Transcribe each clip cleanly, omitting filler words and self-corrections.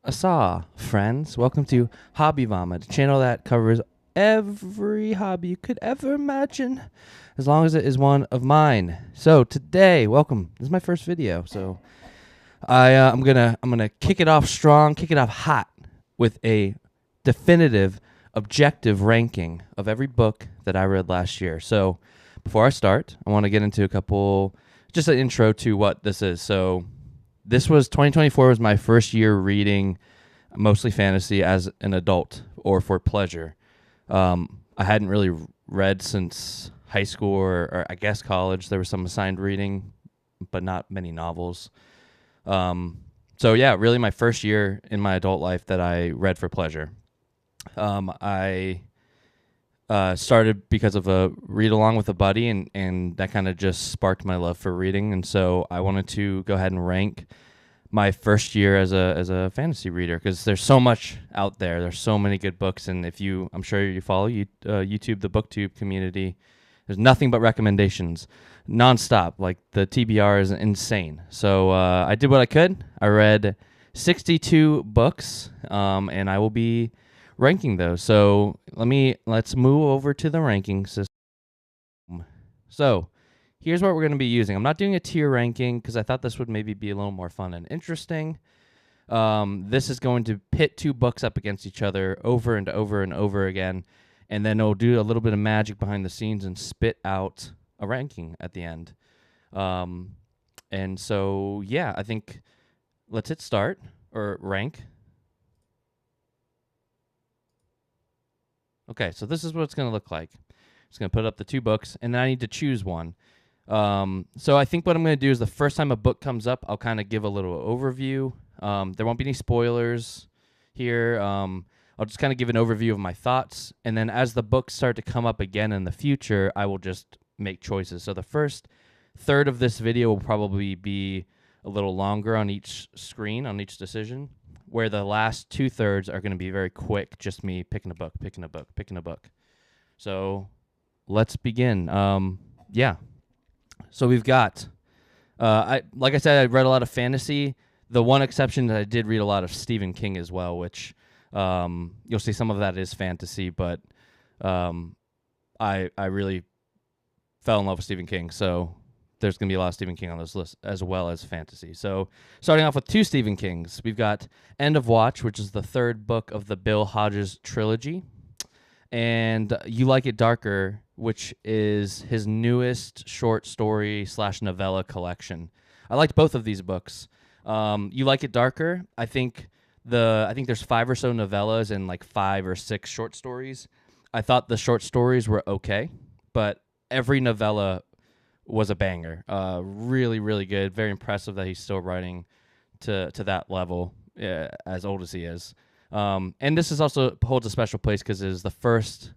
Asa, friends. Welcome to Hobby Vomit, a channel that covers every hobby you could ever imagine, as long as it is one of mine. So today, welcome. This is my first video, so I'm gonna kick it off strong, kick it off hot with a definitive, objective ranking of every book that I read last year. So before I start, I want to get into just an intro to what this is. So this was 2024 was my first year reading mostly fantasy as an adult or for pleasure. I hadn't really read since high school or I guess college. There was some assigned reading, but not many novels. So yeah, really my first year in my adult life that I read for pleasure. I started because of a read along with a buddy, and that kind of just sparked my love for reading. And so I wanted to go ahead and rank my first year as a fantasy reader, because there's so much out there. There's so many good books, and I'm sure you follow YouTube, the BookTube community. There's nothing but recommendations, nonstop. Like the TBR is insane. So I did what I could. I read 62 books, and I will be ranking those. So let's move over to the ranking system. So here's what we're going to be using. I'm not doing a tier ranking because I thought this would maybe be a little more fun and interesting. This is going to pit two books up against each other over and over and over again, and then it'll do a little bit of magic behind the scenes and spit out a ranking at the end. And so, yeah, I think let's hit start or rank. Okay, so this is what it's going to look like. It's going to put up the two books, and then I need to choose one. So I think what I'm going to do is the first time a book comes up, I'll kind of give a little overview. There won't be any spoilers here. I'll just kind of give an overview of my thoughts, and then as the books start to come up again in the future, I will just make choices. So the first third of this video will probably be a little longer on each screen, on each decision, where the last 2/3 are going to be very quick, just me picking a book. So let's begin. Yeah. So we've got, like I said, I read a lot of fantasy. The one exception that I did read a lot of Stephen King as well, which you'll see some of that is fantasy, but I really fell in love with Stephen King. So there's going to be a lot of Stephen King on this list as well as fantasy. So starting off with two Stephen Kings, we've got End of Watch, which is the third book of the Bill Hodges trilogy, and You Like It Darker, which is his newest short story / novella collection. I liked both of these books. You Like It Darker, I think there's 5 or so novellas and like 5 or 6 short stories. I thought the short stories were okay, but every novella was a banger. Really, really good. Very impressive that he's still writing to that level, as old as he is. And this is also holds a special place because it is the first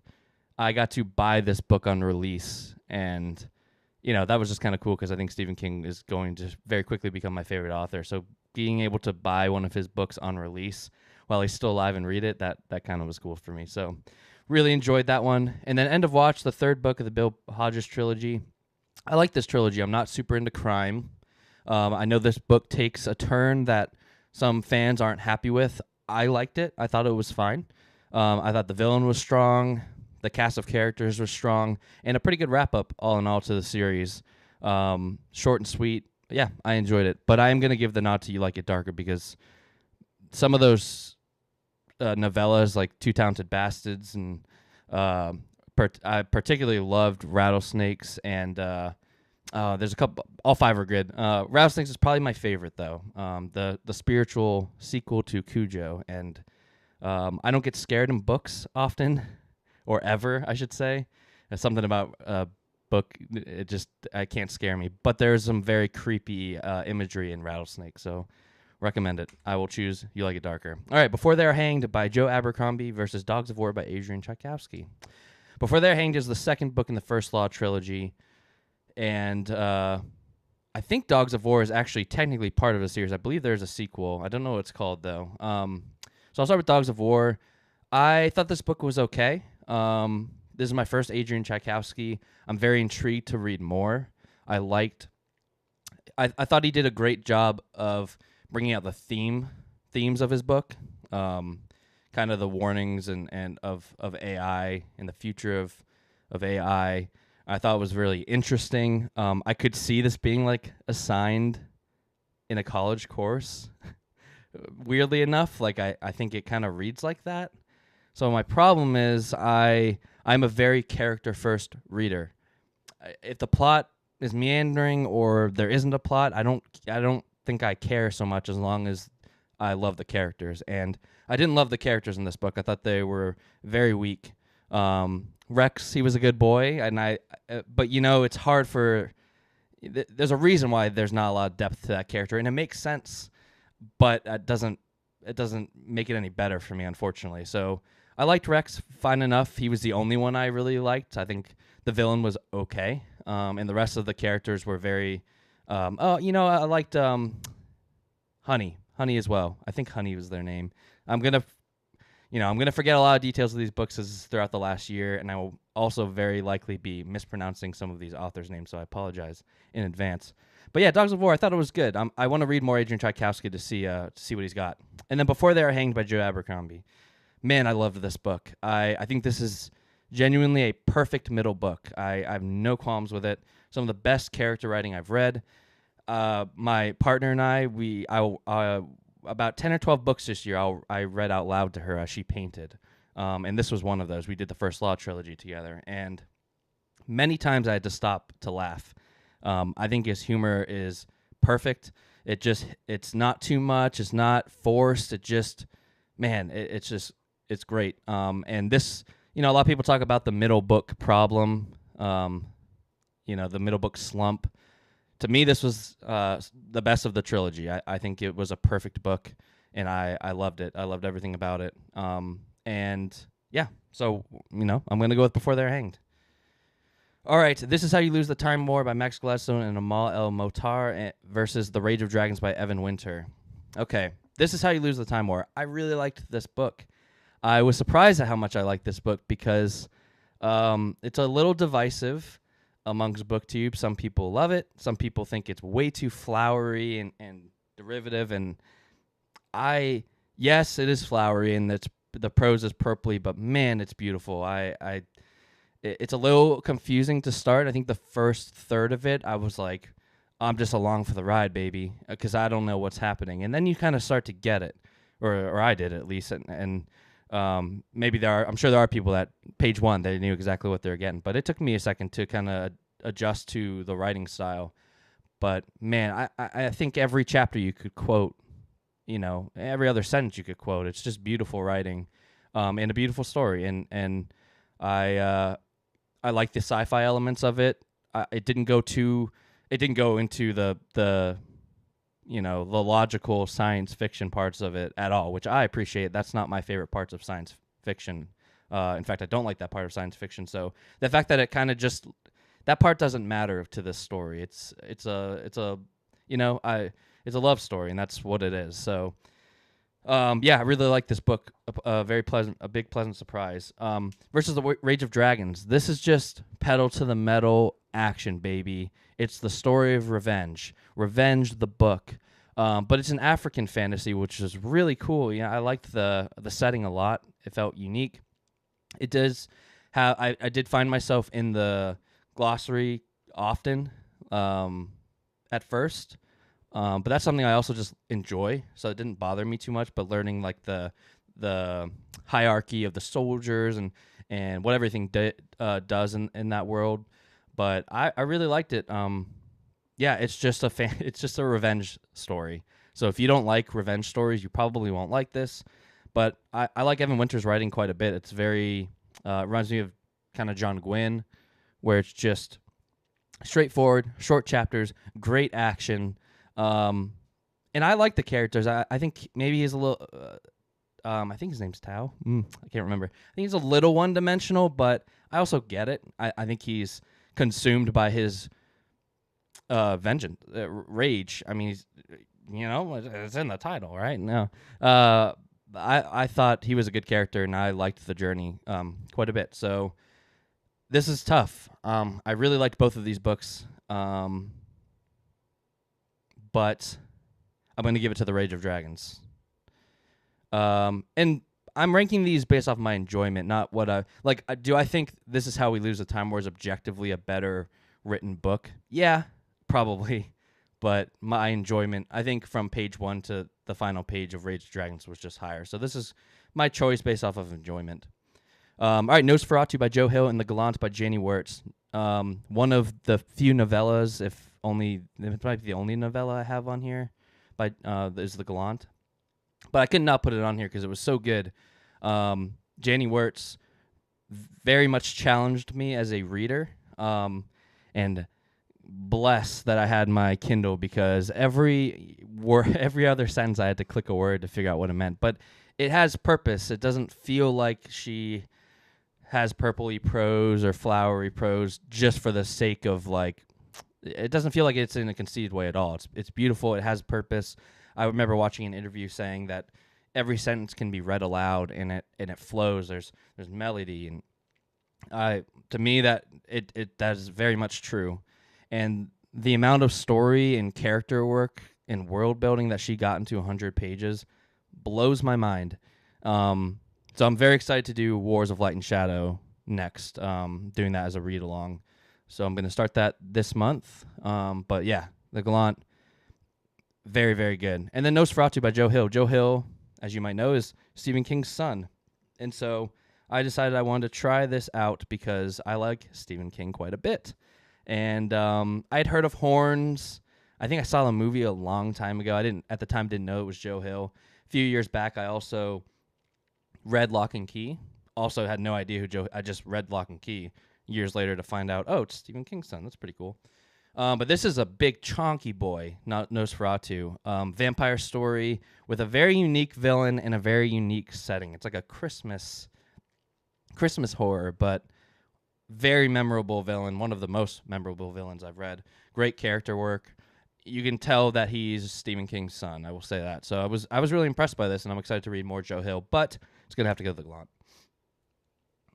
I got to buy this book on release, and that was just kind of cool because I think Stephen King is going to very quickly become my favorite author. So being able to buy one of his books on release while he's still alive and read it, that kind of was cool for me. So really enjoyed that one. And then End of Watch, the third book of the Bill Hodges trilogy. I like this trilogy. I'm not super into crime. I know this book takes a turn that some fans aren't happy with. I liked it. I thought it was fine. I thought the villain was strong. The cast of characters was strong. And a pretty good wrap-up, all in all, to the series. Short and sweet. Yeah, I enjoyed it. But I am going to give the nod to You Like It Darker because some of those novellas, like Two Talented Bastards, and I particularly loved Rattlesnakes, and there's a couple. All 5 are good. Rattlesnakes is probably my favorite, though. The spiritual sequel to Cujo, and I don't get scared in books often, or ever, I should say. There's something about a book, I can't scare me. But there's some very creepy imagery in Rattlesnake, so recommend it. I will choose You Like It Darker. All right, Before They're Hanged by Joe Abercrombie versus Dogs of War by Adrian Tchaikovsky. Before They're Hanged is the second book in the First Law trilogy, and I think Dogs of War is actually technically part of the series. I believe there's a sequel. I don't know what it's called, though. So I'll start with Dogs of War. I thought this book was okay. This is my first Adrian Tchaikovsky. I'm very intrigued to read more. I thought he did a great job of bringing out the theme themes of his book, kind of the warnings and of AI and the future of AI. I thought was really interesting. I could see this being like assigned in a college course. Weirdly enough, like I think it kind of reads like that. So my problem is I'm a very character first reader. If the plot is meandering or there isn't a plot, I don't think I care so much as long as I love the characters. And I didn't love the characters in this book. I thought they were very weak. Rex, he was a good boy, and but it's hard for. There's a reason why there's not a lot of depth to that character, and it makes sense, but it doesn't make it any better for me, unfortunately. So I liked Rex fine enough. He was the only one I really liked. I think the villain was okay, and the rest of the characters were very. I liked Honey as well. I think Honey was their name. I'm gonna forget a lot of details of these books throughout the last year, and I will also very likely be mispronouncing some of these authors' names, so I apologize in advance. But yeah, Dogs of War, I thought it was good. I want to read more Adrian Tchaikovsky to see what he's got. And then Before They Are Hanged by Joe Abercrombie. Man, I loved this book. I think this is genuinely a perfect middle book. I have no qualms with it. Some of the best character writing I've read. My partner and I about 10 or 12 books this year I read out loud to her as she painted. And this was one of those. We did the First Law trilogy together, and many times I had to stop to laugh. I think his humor is perfect. It's not too much. It's not forced. It's great. And this, a lot of people talk about the middle book problem, the middle book slump. To me, this was the best of the trilogy. I think it was a perfect book, and I loved it. I loved everything about it. And yeah, so, I'm going to go with Before They're Hanged. All right, This Is How You Lose the Time War by Max Gladstone and Amal El Motar versus The Rage of Dragons by Evan Winter. Okay, This Is How You Lose the Time War. I really liked this book. I was surprised at how much I liked this book because it's a little divisive amongst booktube. Some people love it. Some people think it's way too flowery and derivative. And yes, it is flowery and the prose is purpley, but man, it's beautiful. It's a little confusing to start. I think the first third of it, I was like, I'm just along for the ride, baby, because I don't know what's happening. And then you kind of start to get it, or I did at least. And maybe I'm sure there are people that page one, they knew exactly what they were getting. But it took me a second to kind of adjust to the writing style. But man, I think every chapter you could quote, every other sentence you could quote. It's just beautiful writing, and a beautiful story. And I like the sci-fi elements of it. It didn't go into the logical science fiction parts of it at all, which I appreciate. That's not my favorite parts of science fiction. In fact, I don't like that part of science fiction. So the fact that it kind of just that part doesn't matter to this story. It's a love story, and that's what it is. So. I really like this book. A big pleasant surprise. Versus The Rage of Dragons. This is just pedal to the metal action, baby. It's the story of revenge. Revenge, the book. But it's an African fantasy, which is really cool. I liked the setting a lot. It felt unique. It does have. I did find myself in the glossary often. At first. But that's something I also just enjoy, so it didn't bother me too much. But learning like the hierarchy of the soldiers and what everything does in that world, but I really liked it. It's just a revenge story. So if you don't like revenge stories, you probably won't like this. But I like Evan Winter's writing quite a bit. It's very reminds me of kind of John Gwynne, where it's just straightforward, short chapters, great action. And I like the characters. I think maybe he's a little. I think his name's Tao. I can't remember. I think he's a little one-dimensional, but I also get it. I think he's consumed by his vengeance, rage. I mean, he's, it's in the title, right? No. I thought he was a good character, and I liked the journey quite a bit. So this is tough. I really liked both of these books. But I'm going to give it to The Rage of Dragons. And I'm ranking these based off my enjoyment, not what I like. Do I think This Is How We Lose the Time War is objectively a better written book? Yeah, probably. But my enjoyment, I think, from page 1 to the final page of Rage of Dragons was just higher. So this is my choice based off of enjoyment. All right, Nosferatu by Joe Hill and The Gallant by Janie Wirtz. One of the few novellas, if only, it might be the only novella I have on here, by is The Gallant. But I could not put it on here because it was so good. Janie Wirtz very much challenged me as a reader, and bless that I had my Kindle, because every other sentence I had to click a word to figure out what it meant. But it has purpose. It doesn't feel like she has purpley prose or flowery prose just for the sake of, like, it doesn't feel like it's in a conceited way at all. It's beautiful. It has purpose. I remember watching an interview saying that every sentence can be read aloud and it flows. There's melody, and to me that is very much true. And the amount of story and character work and world building that she got into 100 pages blows my mind. So I'm very excited to do Wars of Light and Shadow next, doing that as a read along. So I'm going to start that this month. But yeah, The Gallant, very, very good. And then Nosferatu by Joe Hill. Joe Hill, as you might know, is Stephen King's son. And so I decided I wanted to try this out because I like Stephen King quite a bit. And I'd heard of Horns. I think I saw the movie a long time ago. At the time didn't know it was Joe Hill. A few years back, I also read Lock and Key. Also had no idea who I just read Lock and Key years later to find out, oh, it's Stephen King's son. That's pretty cool. But this is a big chonky boy, not Nosferatu. Vampire story with a very unique villain and a very unique setting. It's like a Christmas horror, but very memorable villain. One of the most memorable villains I've read. Great character work. You can tell that he's Stephen King's son. I will say that. So I was really impressed by this, and I'm excited to read more Joe Hill. But it's gonna have to go to The Gallant.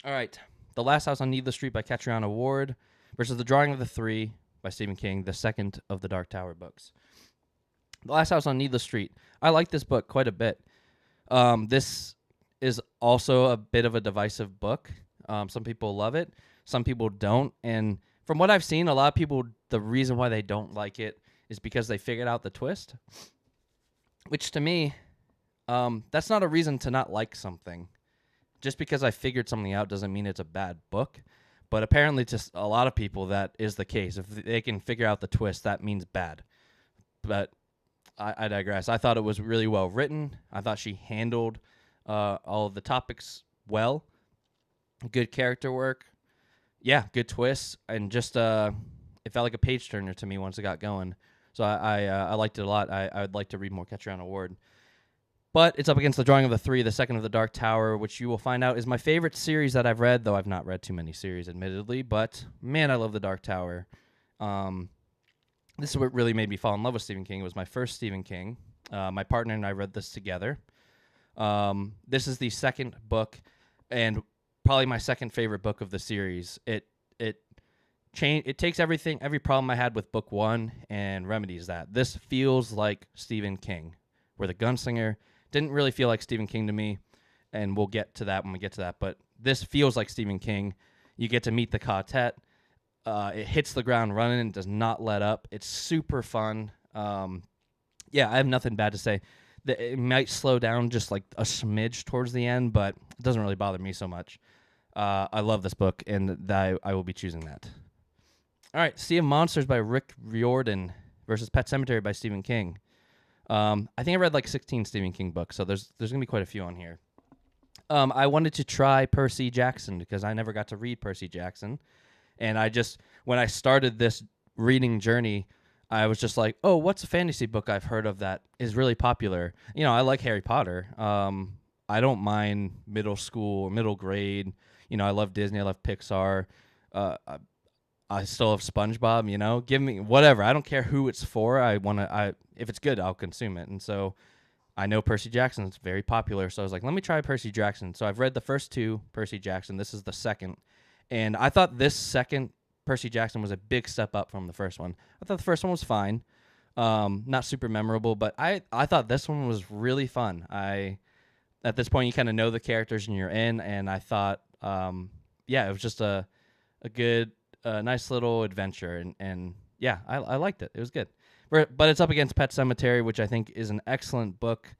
All right, The Last House on Needless Street by Catriona Ward versus The Drawing of the Three by Stephen King, the second of the Dark Tower books. The Last House on Needless Street. I like this book quite a bit. This is also a bit of a divisive book. Some people love it, some people don't. And from what I've seen, a lot of people, the reason why they don't like it is because they figured out the twist. Which to me, that's not a reason to not like something. Just because I figured something out doesn't mean it's a bad book. But apparently to a lot of people, that is the case. If they can figure out the twist, that means bad. But I digress. I thought it was really well written. I thought she handled all of the topics well. Good character work. Yeah, good twists. And just it felt like a page turner to me once it got going. So I liked it a lot. I would like to read more Catriona Ward. But it's up against The Drawing of the Three, the second of the Dark Tower, which you will find out is my favorite series that I've read, though I've not read too many series, admittedly. But, man, I love The Dark Tower. This is what really made me fall in love with Stephen King. It was my first Stephen King. My partner and I read this together. This is the second book and probably my second favorite book of the series. It takes every problem I had with book one and remedies that. This feels like Stephen King, where the gunslinger didn't really feel like Stephen King to me, and we'll get to that when we get to that, but this feels like Stephen King. You get to meet the quartet. It hits the ground running and does not let up. It's super fun. Yeah, I have nothing bad to say. It might slow down just like a smidge towards the end, but it doesn't really bother me so much. I love this book, and I will be choosing that. All right, Sea of Monsters by Rick Riordan versus Pet Sematary by Stephen King. I think I read like 16 Stephen King books, so there's going to be quite a few on here. I wanted to try Percy Jackson because I never got to read Percy Jackson. And when I started this reading journey, I was just like, oh, what's a fantasy book I've heard of that is really popular? You know, I like Harry Potter. I don't mind middle school or middle grade. You know, I love Disney. I love Pixar. I still have SpongeBob, you know, give me whatever. I don't care who it's for. If it's good, I'll consume it. And so I know Percy Jackson is very popular. So I was like, let me try Percy Jackson. So I've read the first two Percy Jackson. This is the second. And I thought this second Percy Jackson was a big step up from the first one. I thought the first one was fine. Not super memorable, but I thought this one was really fun. I at this point you kind of know the characters and you're in. And I thought, yeah, it was just a good, nice little adventure. And yeah, I liked it. It was good. But it's up against Pet Sematary, which I think is an excellent book.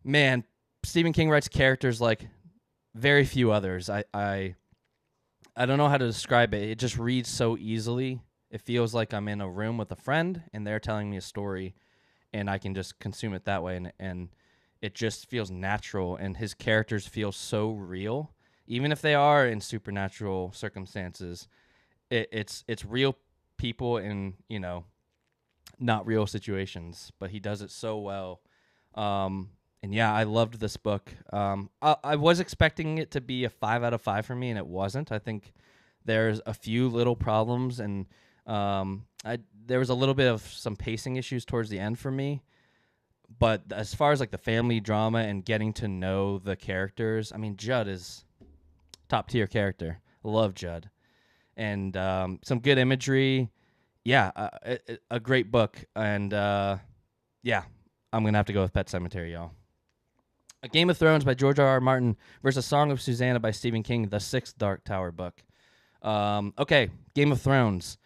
Man, Stephen King writes characters like very few others. I don't know how to describe it. It just reads so easily. It feels like I'm in a room with a friend and they're telling me a story, and I can just consume it that way. And it just feels natural, and his characters feel so real, even if they are in supernatural circumstances. It's real people in, you know, not real situations, but he does it so well. And yeah, I loved this book. I was expecting it to be a 5 out of 5 for me, and it wasn't. I think there's a few little problems, and there was a little bit of some pacing issues towards the end for me. But as far as like the family drama and getting to know the characters, I mean, Judd is top tier character. Love Judd, and some good imagery. Yeah, a great book, and yeah, I'm gonna have to go with Pet Sematary, y'all. A Game of Thrones by George R. R. Martin versus Song of Susanna by Stephen King, the 6th Dark Tower book. Okay, Game of Thrones.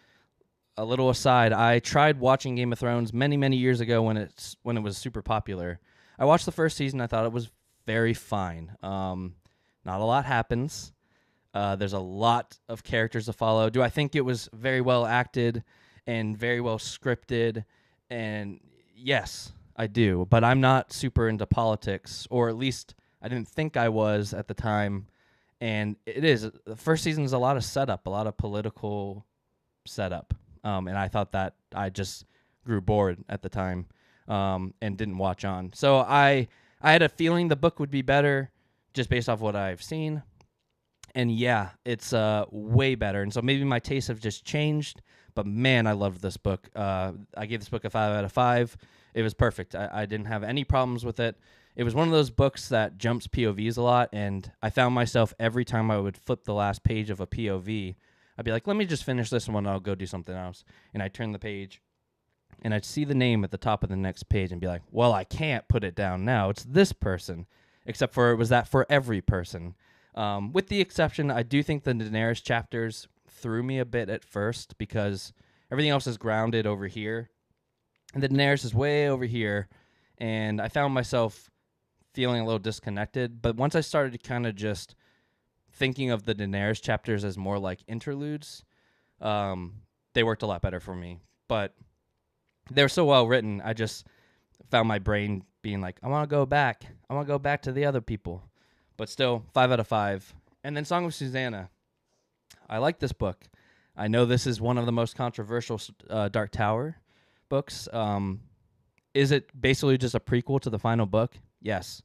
A little aside, I tried watching Game of Thrones many, many years ago when it was super popular. I watched the first season. I thought it was very fine. Not a lot happens. There's a lot of characters to follow. Do I think it was very well acted and very well scripted? And yes, I do. But I'm not super into politics, or at least I didn't think I was at the time. And it is. The first season is a lot of setup, a lot of political setup. And I thought that I just grew bored at the time, and didn't watch on. So I had a feeling the book would be better just based off what I've seen. And yeah, it's way better. And so maybe my tastes have just changed. But man, I loved this book. I gave this book a 5 out of 5. It was perfect. I didn't have any problems with it. It was one of those books that jumps POVs a lot. And I found myself every time I would flip the last page of a POV, I'd be like, let me just finish this one. I'll go do something else. And I'd turn the page, and I'd see the name at the top of the next page and be like, well, I can't put it down now. It's this person. Except for it was that for every person. With the exception, I do think the Daenerys chapters threw me a bit at first because everything else is grounded over here. And the Daenerys is way over here. And I found myself feeling a little disconnected. But once I started to kind of just thinking of the Daenerys chapters as more like interludes, they worked a lot better for me. But they were so well written, I just found my brain being like, I want to go back. I want to go back to the other people. But still, 5 out of 5. And then Song of Susanna. I like this book. I know this is one of the most controversial Dark Tower books. Is it basically just a prequel to the final book? Yes.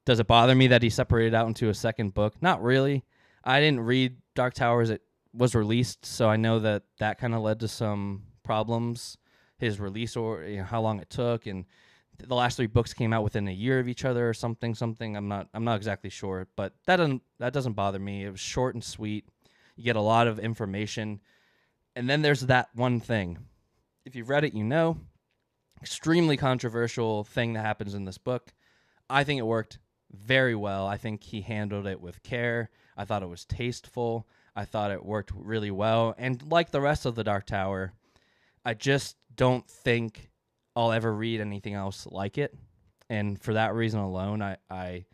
Does it bother me that he separated out into a second book? Not really. I didn't read Dark Tower as it was released, so I know that kind of led to some problems. His release, or how long it took, and the last 3 books came out within a year of each other, or something. I'm not exactly sure, but that doesn't bother me. It was short and sweet. You get a lot of information, and then there's that one thing. If you've read it, you know, extremely controversial thing that happens in this book. I think it worked very well. I think he handled it with care. I thought it was tasteful. I thought it worked really well. And like the rest of the Dark Tower, I just don't think I'll ever read anything else like it. And for that reason alone, I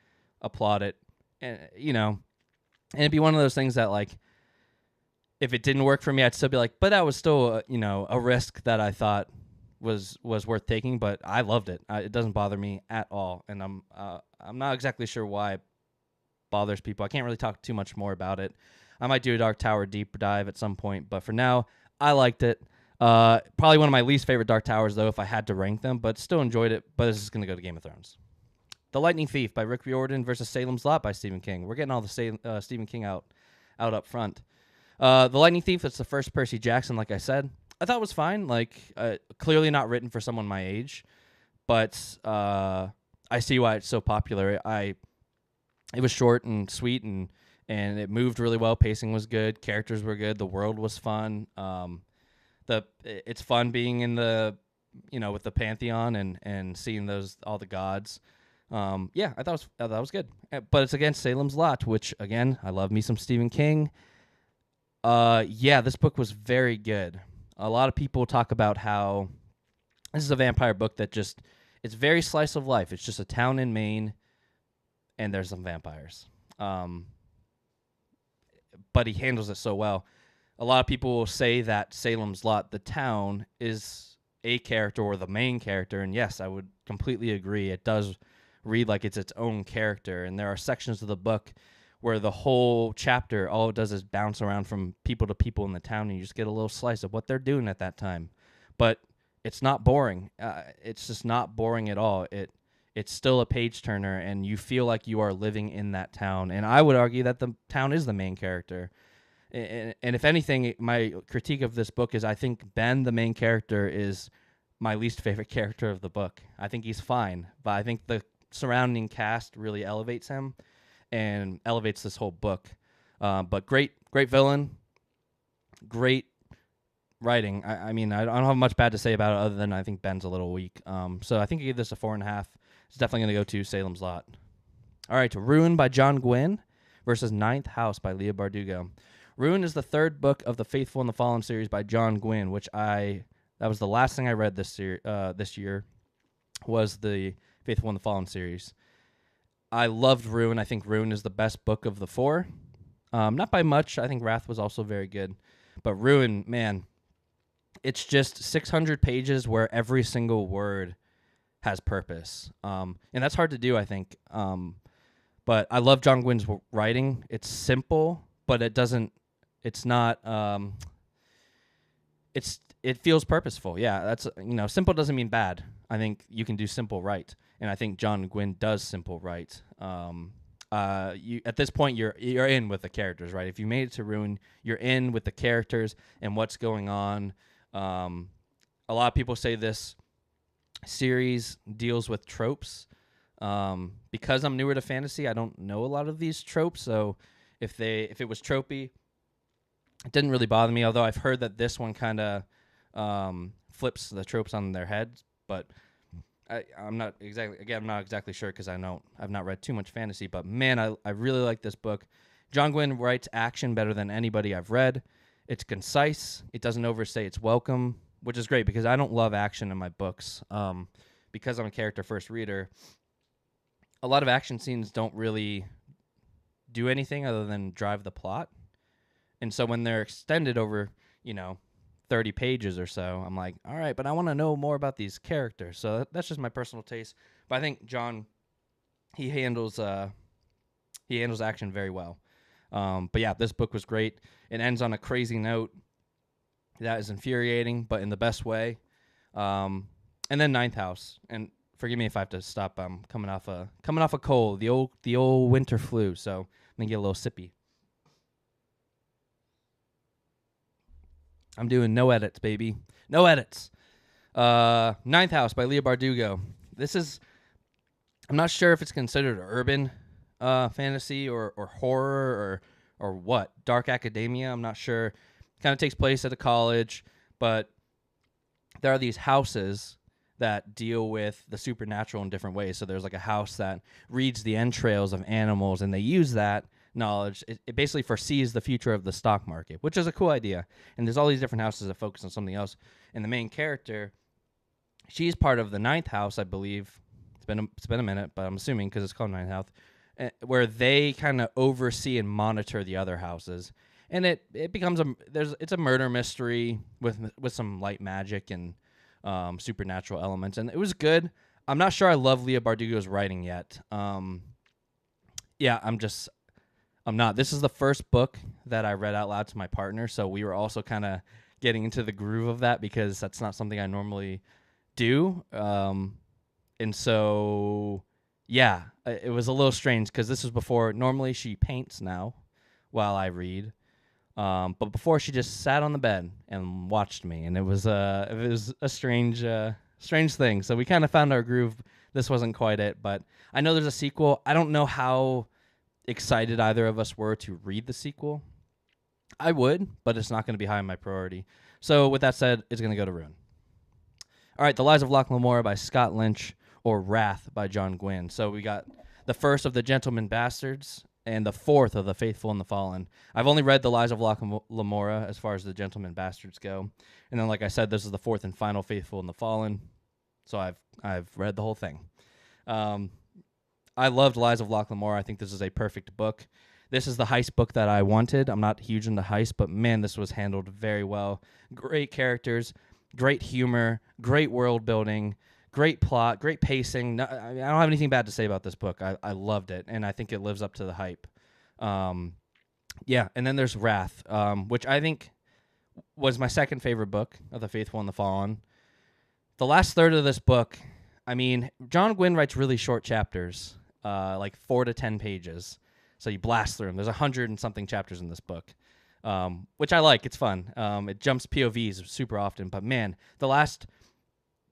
applaud it. And, and it'd be one of those things that, like, if it didn't work for me, I'd still be like, but that was still, a risk that I thought was worth taking. But I loved it. It doesn't bother me at all. And I'm not exactly sure why it bothers people. I can't really talk too much more about it. I might do a Dark Tower deep dive at some point. But for now, I liked it. Probably one of my least favorite Dark Towers, though, if I had to rank them, but still enjoyed it. But this is going to go to Game of Thrones. The Lightning Thief by Rick Riordan versus Salem's Lot by Stephen King. We're getting all the Stephen King out up front. The Lightning Thief, it's the first Percy Jackson, like I said. I thought it was fine. Like, clearly not written for someone my age, but I see why it's so popular. It was short and sweet, and it moved really well. Pacing was good. Characters were good. The world was fun. It's fun being in the, with the Pantheon and seeing all the gods. Yeah, I thought it was good. But it's against Salem's Lot, which again, I love me some Stephen King. Yeah, this book was very good. A lot of people talk about how this is a vampire book that just it's very slice of life. It's just a town in Maine, and there's some vampires. Um, but he handles it so well. A lot of people will say that Salem's Lot, the town, is a character or the main character, and yes, I would completely agree. It does read like it's its own character, and there are sections of the book where the whole chapter, all it does is bounce around from people to people in the town, and you just get a little slice of what they're doing at that time. But it's not boring. It's just not boring at all. It's still a page turner, and you feel like you are living in that town. And I would argue that the town is the main character. And if anything, my critique of this book is I think Ben, the main character, is my least favorite character of the book. I think he's fine, but I think the surrounding cast really elevates him and elevates this whole book. But great villain, great writing. I mean, I don't have much bad to say about it other than I think Ben's a little weak. So I think I gave this a 4.5. It's definitely going to go to Salem's Lot. All right, Ruin by John Gwynne versus Ninth House by Leigh Bardugo. Ruin is the third book of the Faithful and the Fallen series by John Gwynne, which that was the last thing I read this year was the Faithful and the Fallen series. I loved Ruin. I think Ruin is the best book of the four. Not by much. I think Wrath was also very good. But Ruin, man, it's just 600 pages where every single word has purpose. And that's hard to do, I think. But I love John Gwynne's writing. It's simple, but it's not, it feels purposeful. Yeah, that's, simple doesn't mean bad. I think you can do simple right. And I think John Gwynne does simple right. You at this point you're in with the characters, right? If you made it to Ruin, you're in with the characters and what's going on. A lot of people say this series deals with tropes. Because I'm newer to fantasy, I don't know a lot of these tropes. So if it was tropey, it didn't really bother me. Although I've heard that this one kind of flips the tropes on their heads, but I'm not exactly sure because I've not read too much fantasy. But man, I really like this book. John Gwynne writes action better than anybody I've read. It's concise. It doesn't overstay its welcome, which is great because I don't love action in my books. Because I'm a character first reader, a lot of action scenes don't really do anything other than drive the plot. And so when they're extended over, 30 pages or so, I'm like, all right, but I want to know more about these characters. So that's just my personal taste. But I think John, he handles action very well. But yeah, this book was great. It ends on a crazy note that is infuriating, but in the best way. And then Ninth House, and forgive me if I have to stop. I'm coming off a cold, the old winter flu. So I'm gonna get a little sippy. I'm doing no edits, baby. No edits. Ninth House by Leigh Bardugo. I'm not sure if it's considered urban fantasy or horror or what. Dark academia, I'm not sure. Kind of takes place at a college, but there are these houses that deal with the supernatural in different ways. So there's like a house that reads the entrails of animals, and they use that knowledge. It basically foresees the future of the stock market, which is a cool idea. And there's all these different houses that focus on something else. And the main character, she's part of the Ninth House, I believe. It's been a minute, but I'm assuming because it's called Ninth House, where they kind of oversee and monitor the other houses. And it becomes it's a murder mystery with some light magic and supernatural elements, and it was good. I'm not sure I love Leigh Bardugo's writing yet. Yeah, I'm not. This is the first book that I read out loud to my partner, so we were also kind of getting into the groove of that because that's not something I normally do. And so, yeah, it was a little strange because this was before. Normally she paints now while I read. But before she just sat on the bed and watched me, and it was a strange thing. So we kind of found our groove. This wasn't quite it, but I know there's a sequel. I don't know how excited either of us were to read the sequel. I would, but it's not going to be high on my priority. So with that said, it's going to go to Ruin. All right, The Lies of Locke Lamora by Scott Lynch, or Wrath by John Gwynne. So we got the first of the Gentlemen Bastards and the fourth of the Faithful and the Fallen. I've only read the Lies of Locke Lamora as far as the Gentlemen Bastards go, and then like I said, this is the fourth and final Faithful and the Fallen. So I've read the whole thing. I loved Lies of Locke Lamora. I think this is a perfect book. This is the heist book that I wanted. I'm not huge into heist, but man, this was handled very well. Great characters, great humor, great world building, great plot, great pacing. No, I don't have anything bad to say about this book. I loved it, and I think it lives up to the hype. Yeah, and then there's Wrath, which I think was my second favorite book of The Faithful and the Fallen. The last third of this book, I mean, John Gwynne writes really short chapters, like 4 to 10 pages. So you blast through them. There's 100 and something chapters in this book, which I like. It's fun. It jumps POVs super often. But, man, the last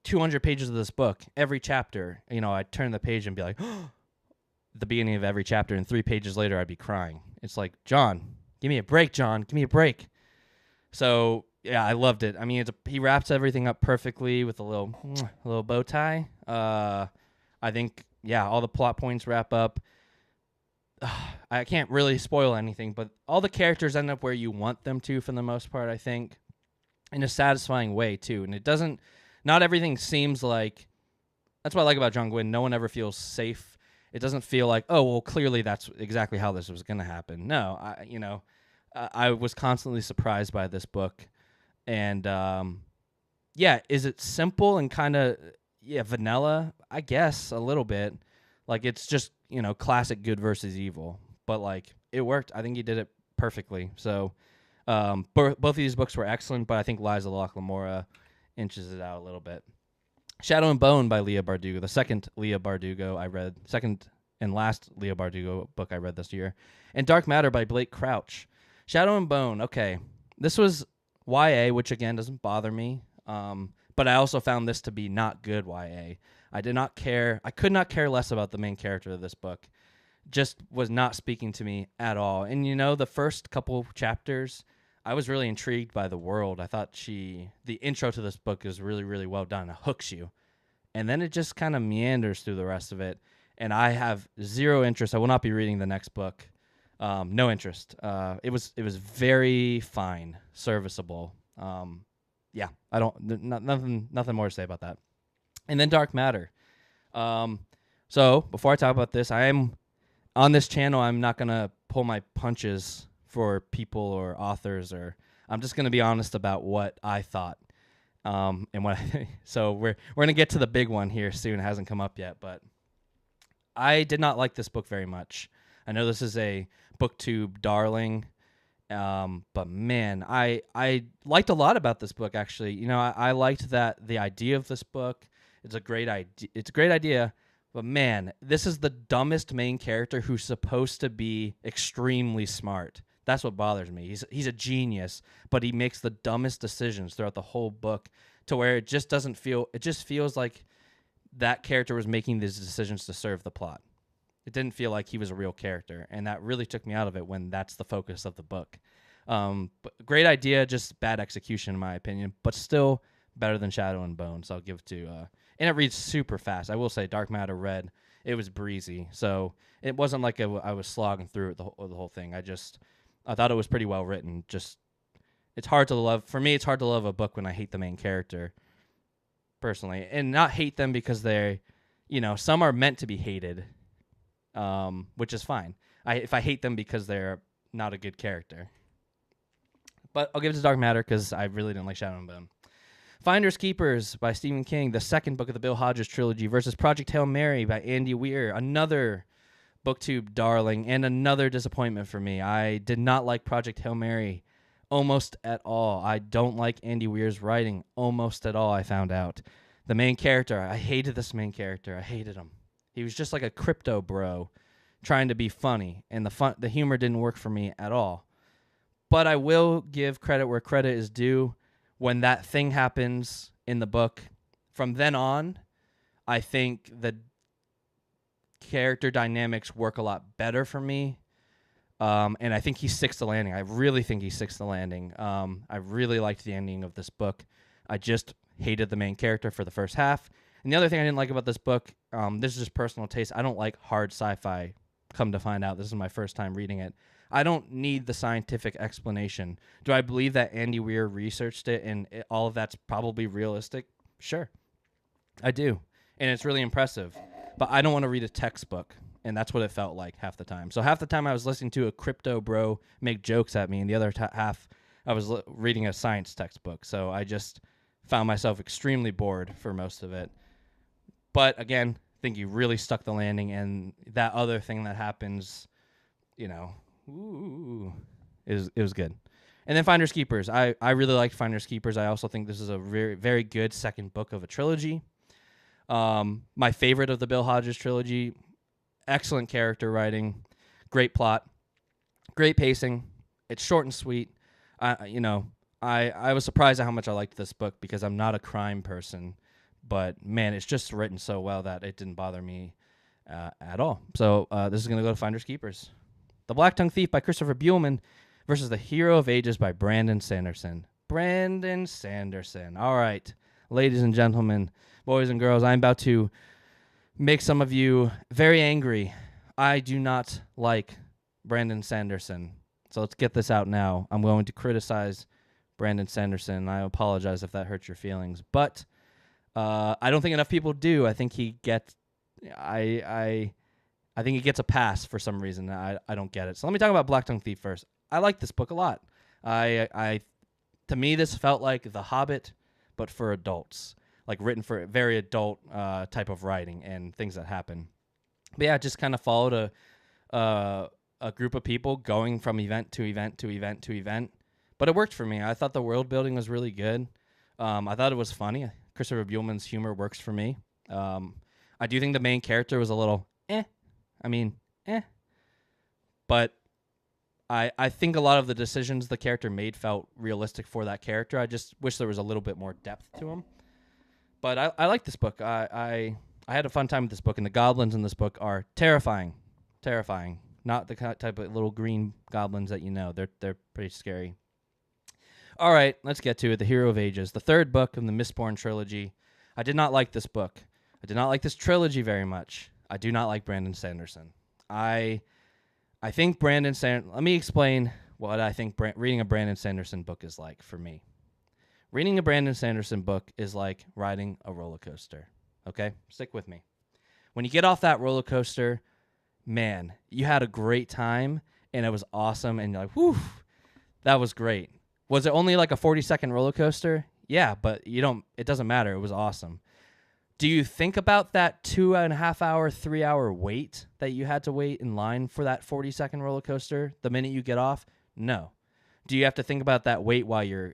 200 pages of this book, every chapter, I'd turn the page and be like, the beginning of every chapter, and 3 pages later I'd be crying. It's like, John, give me a break, John. Give me a break. So, yeah, I loved it. I mean, he wraps everything up perfectly with a little bow tie. I think, yeah, all the plot points wrap up. I can't really spoil anything, but all the characters end up where you want them to for the most part, I think, in a satisfying way, too. And not everything seems like, that's what I like about John Gwynne. No one ever feels safe. It doesn't feel like, oh, well, clearly that's exactly how this was going to happen. No, I was constantly surprised by this book. And, yeah, is it simple and kind of, vanilla? I guess a little bit. Like, it's just, classic good versus evil. But, like, it worked. I think he did it perfectly. So, both of these books were excellent, but I think Lies of Locke Lamora inches it out a little bit. Shadow and Bone by Leigh Bardugo, the second Leigh Bardugo I read, second and last Leigh Bardugo book I read this year. And Dark Matter by Blake Crouch. Shadow and Bone, okay. This was YA, which, again, doesn't bother me. But I also found this to be not good YA. I could not care less about the main character of this book. Just was not speaking to me at all. And, the first couple chapters, I was really intrigued by the world. I thought the intro to this book is really, really well done. It hooks you. And then it just kind of meanders through the rest of it. And I have zero interest. I will not be reading the next book. No interest. It was very fine, serviceable. Yeah, I don't, nothing more to say about that. And then Dark Matter. So before I talk about this, I am on this channel. I'm not gonna pull my punches for people or authors, or I'm just gonna be honest about what I thought. And what I think. So we're gonna get to the big one here soon. It hasn't come up yet, but I did not like this book very much. I know this is a BookTube darling. But man, I liked a lot about this book, actually. I liked that the idea of this book, it's a great idea, but man, this is the dumbest main character who's supposed to be extremely smart. That's what bothers me. He's a genius, but he makes the dumbest decisions throughout the whole book, to where it just feels like that character was making these decisions to serve the plot. It didn't feel like he was a real character, and that really took me out of it when that's the focus of the book. But great idea, just bad execution in my opinion, but still better than Shadow and Bone. So I'll give it to, and it reads super fast. I will say Dark Matter read, it was breezy. So it wasn't like I was slogging through it the whole thing. I thought it was pretty well written. Just, it's hard to love. For me, it's hard to love a book when I hate the main character, personally, and not hate them because they're, some are meant to be hated. Which is fine. If I hate them because they're not a good character. But I'll give it to Dark Matter because I really didn't like Shadow and Bone. Finders Keepers by Stephen King, the second book of the Bill Hodges trilogy, versus Project Hail Mary by Andy Weir, another BookTube darling and another disappointment for me. I did not like Project Hail Mary almost at all. I don't like Andy Weir's writing almost at all, I found out. The main character, I hated this main character. I hated him. He was just like a crypto bro trying to be funny, and the humor didn't work for me at all. But I will give credit where credit is due. When that thing happens in the book, from then on, I think the character dynamics work a lot better for me. And I think he sticks the landing. I really think he sticks the landing. I really liked the ending of this book. I just hated the main character for the first half. And the other thing I didn't like about this book, this is just personal taste. I don't like hard sci-fi. Come to find out, this is my first time reading it. I don't need the scientific explanation. Do I believe that Andy Weir researched it and all of that's probably realistic? Sure, I do. And it's really impressive. But I don't want to read a textbook. And that's what it felt like half the time. So half the time I was listening to a crypto bro make jokes at me, and the other half I was reading a science textbook. So I just found myself extremely bored for most of it. But again, I think you really stuck the landing, and that other thing that happens, you know, it was good. And then Finders Keepers. I really liked Finders Keepers. I also think this is a very, very good second book of a trilogy. My favorite of the Bill Hodges trilogy. Excellent character writing, great plot, great pacing. It's short and sweet. I was surprised at how much I liked this book because I'm not a crime person, but man, it's just written so well that it didn't bother me at all. So this is going to go to Finders Keepers. The Black Tongue Thief by Christopher Buehlman versus The Hero of Ages by Brandon Sanderson. Brandon Sanderson. All right, ladies and gentlemen, boys and girls, I'm about to make some of you very angry. I do not like Brandon Sanderson. So let's get this out now. I'm going to criticize Brandon Sanderson. I apologize if that hurts your feelings. But I don't think enough people do. I think he gets I think he gets a pass for some reason. I don't get it. So let me talk about Black Tongue Thief first. I like this book a lot. To me, this felt like The Hobbit, but for adults. Like written for a very adult type of writing and things that happen. But yeah, it just kind of followed a group of people going from event to event to event to event. But it worked for me. I thought the world building was really good. I thought it was funny. Christopher Buehlman's humor works for me. I do think the main character was a little But I think a lot of the decisions the character made felt realistic for that character. I just wish there was a little bit more depth to him. But I like this book. I had a fun time with this book, and the goblins in this book are terrifying. Terrifying. Not the type of little green goblins that you know. They're pretty scary. All right, let's get to it. The Hero of Ages, the third book of the Mistborn trilogy. I did not like this book. I did not like this trilogy very much. I do not like Brandon Sanderson. I think Brandon Sanderson... Let me explain what I think reading a Brandon Sanderson book is like for me. Reading a Brandon Sanderson book is like riding a roller coaster. Okay? Stick with me. When you get off that roller coaster, man, you had a great time, and it was awesome, and you're like, whew, that was great. Was it only like a 40-second roller coaster? Yeah, but it doesn't matter. It was awesome. Do you think about that 2.5 hour, 3 hour wait that you had to wait in line for that 40-second roller coaster the minute you get off? No. Do you have to think about that wait while you're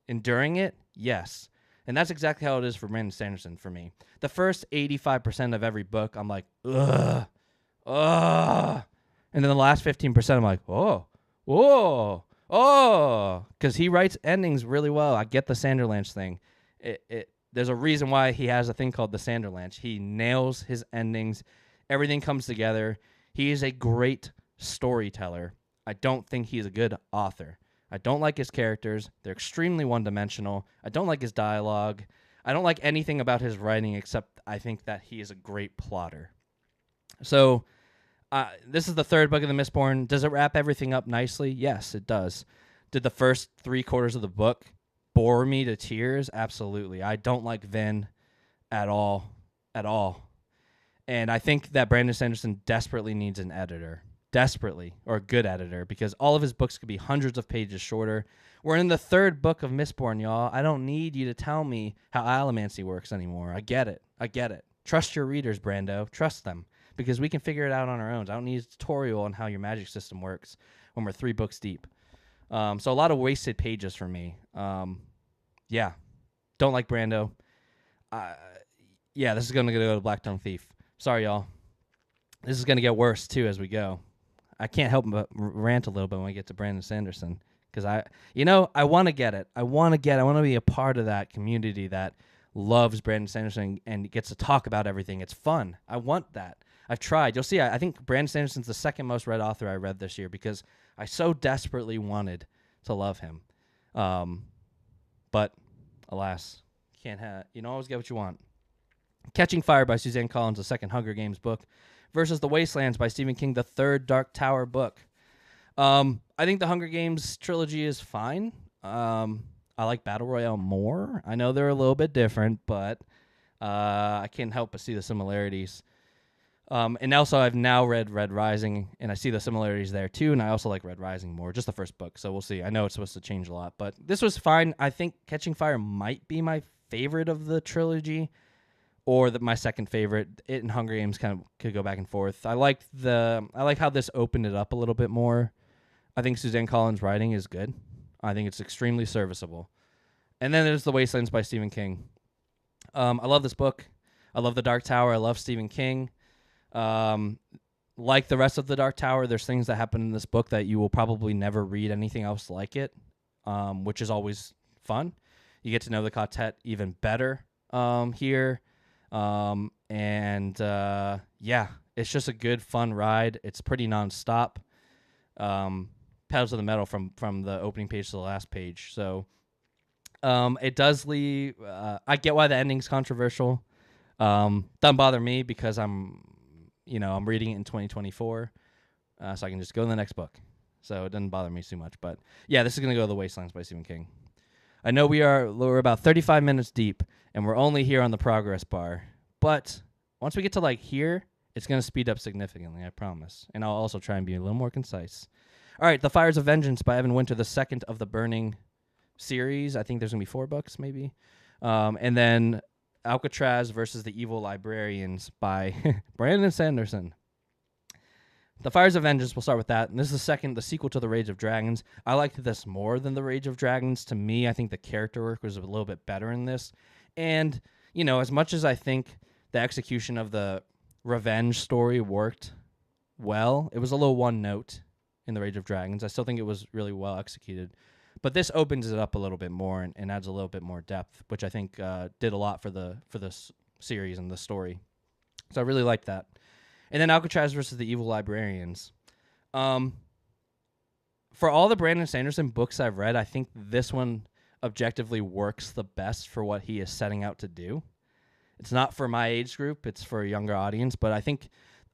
enduring it? Yes. And that's exactly how it is for Brandon Sanderson for me. The first 85% of every book, I'm like, ugh. And then the last 15%, I'm like, oh, because he writes endings really well. I get the Sanderlanche thing. There's a reason why he has a thing called the Sanderlanche. He nails his endings. Everything comes together. He is a great storyteller. I don't think he's a good author. I don't like his characters. They're extremely one-dimensional. I don't like his dialogue. I don't like anything about his writing except I think that he is a great plotter. So this is the third book of the Mistborn. Does it wrap everything up nicely? Yes, it does. Did the first 3/4 of the book bore me to tears? Absolutely. I don't like Vin at all. And I think that Brandon Sanderson desperately needs an editor. Desperately. Or a good editor. Because all of his books could be hundreds of pages shorter. We're in the third book of Mistborn, y'all. I don't need you to tell me how allomancy works anymore. I get it. Trust your readers, Brando. Trust them. Because we can figure it out on our own. I don't need a tutorial on how your magic system works when we're 3 books deep. So a lot of wasted pages for me. Yeah. Don't like Brando. Yeah, this is going to go to Black Tongue Thief. Sorry, y'all. This is going to get worse, too, as we go. I can't help but rant a little bit when we get to Brandon Sanderson. Because I want to get it. I want to be a part of that community that loves Brandon Sanderson and gets to talk about everything. It's fun. I want that. I've tried. You'll see, I think Brandon Sanderson's the second most read author I read this year because I so desperately wanted to love him. But, alas, can't have. You don't always get what you want. Catching Fire by Suzanne Collins, the second Hunger Games book, versus The Wastelands by Stephen King, the third Dark Tower book. I think the Hunger Games trilogy is fine. I like Battle Royale more. I know they're a little bit different, but I can't help but see the similarities. And also, I've now read Red Rising, and I see the similarities there too. And I also like Red Rising more, just the first book. So we'll see. I know it's supposed to change a lot, but this was fine. I think Catching Fire might be my favorite of the trilogy, or my second favorite. It and Hunger Games kind of could go back and forth. I like how this opened it up a little bit more. I think Suzanne Collins' writing is good. I think it's extremely serviceable. And then there's The Wastelands by Stephen King. I love this book. I love The Dark Tower. I love Stephen King. Like the rest of The Dark Tower, there's things that happen in this book that you will probably never read anything else like it, which is always fun. You get to know the quartet even better here. It's just a good, fun ride. It's pretty nonstop. Pedal to the metal from the opening page to the last page. So it does leave. I get why the ending's controversial. Doesn't bother me because I'm reading it in 2024, so I can just go to the next book. So it doesn't bother me too much. But yeah, this is gonna go to The Wastelands by Stephen King. I know we're about 35 minutes deep, and we're only here on the progress bar. But once we get to here, it's gonna speed up significantly. I promise. And I'll also try and be a little more concise. All right, The Fires of Vengeance by Evan Winter, the second of the Burning series. I think there's going to be 4 books, maybe. And then Alcatraz versus the Evil Librarians by Brandon Sanderson. The Fires of Vengeance, we'll start with that. And this is the sequel to The Rage of Dragons. I liked this more than The Rage of Dragons. To me, I think the character work was a little bit better in this. And, as much as I think the execution of the revenge story worked well, it was a little one note in The Rage of Dragons. I still think it was really well executed. But this opens it up a little bit more and adds a little bit more depth, which I think did a lot for this series and the story. So I really liked that. And then Alcatraz versus the Evil Librarians. For all the Brandon Sanderson books I've read, I think this one objectively works the best for what he is setting out to do. It's not for my age group. It's for a younger audience. But I think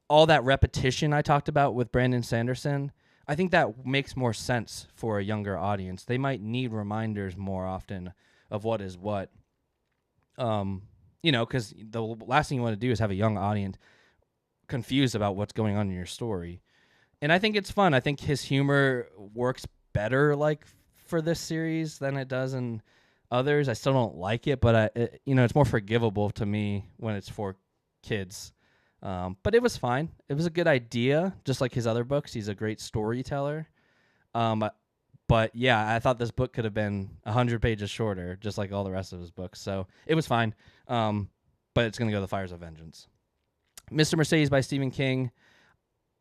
all that repetition I talked about with Brandon Sanderson, I think that makes more sense for a younger audience. They might need reminders more often of what is what. Because the last thing you want to do is have a young audience confused about what's going on in your story. And I think it's fun. I think his humor works better for this series than it does in others. I still don't like it, but it's more forgivable to me when it's for kids. But it was fine. It was a good idea, just like his other books. He's a great storyteller. But yeah, I thought this book could have been 100 pages shorter, just like all the rest of his books. So it was fine. But it's going to go to The Fires of Vengeance. Mr. Mercedes by Stephen King.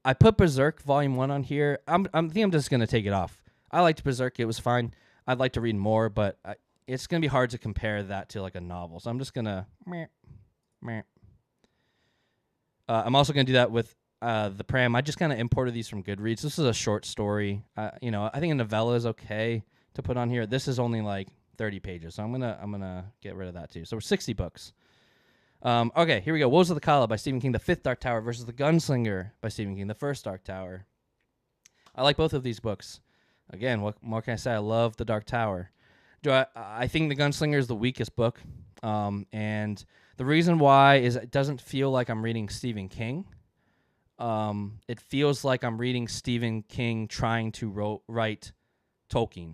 I put Berserk Volume 1 on here. I think I'm just going to take it off. I liked Berserk. It was fine. I'd like to read more, but it's going to be hard to compare that to a novel. So I'm just going to I'm also going to do that with The Pram. I just kind of imported these from Goodreads. This is a short story. I think a novella is okay to put on here. This is only 30 pages, so I'm gonna get rid of that too. So we're 60 books. Okay, here we go. Woes of the Kala by Stephen King, the fifth Dark Tower, versus The Gunslinger by Stephen King, the first Dark Tower. I like both of these books. Again, what more can I say? I love The Dark Tower. I think The Gunslinger is the weakest book, and the reason why is it doesn't feel like I'm reading Stephen King. It feels like I'm reading Stephen King trying to write Tolkien.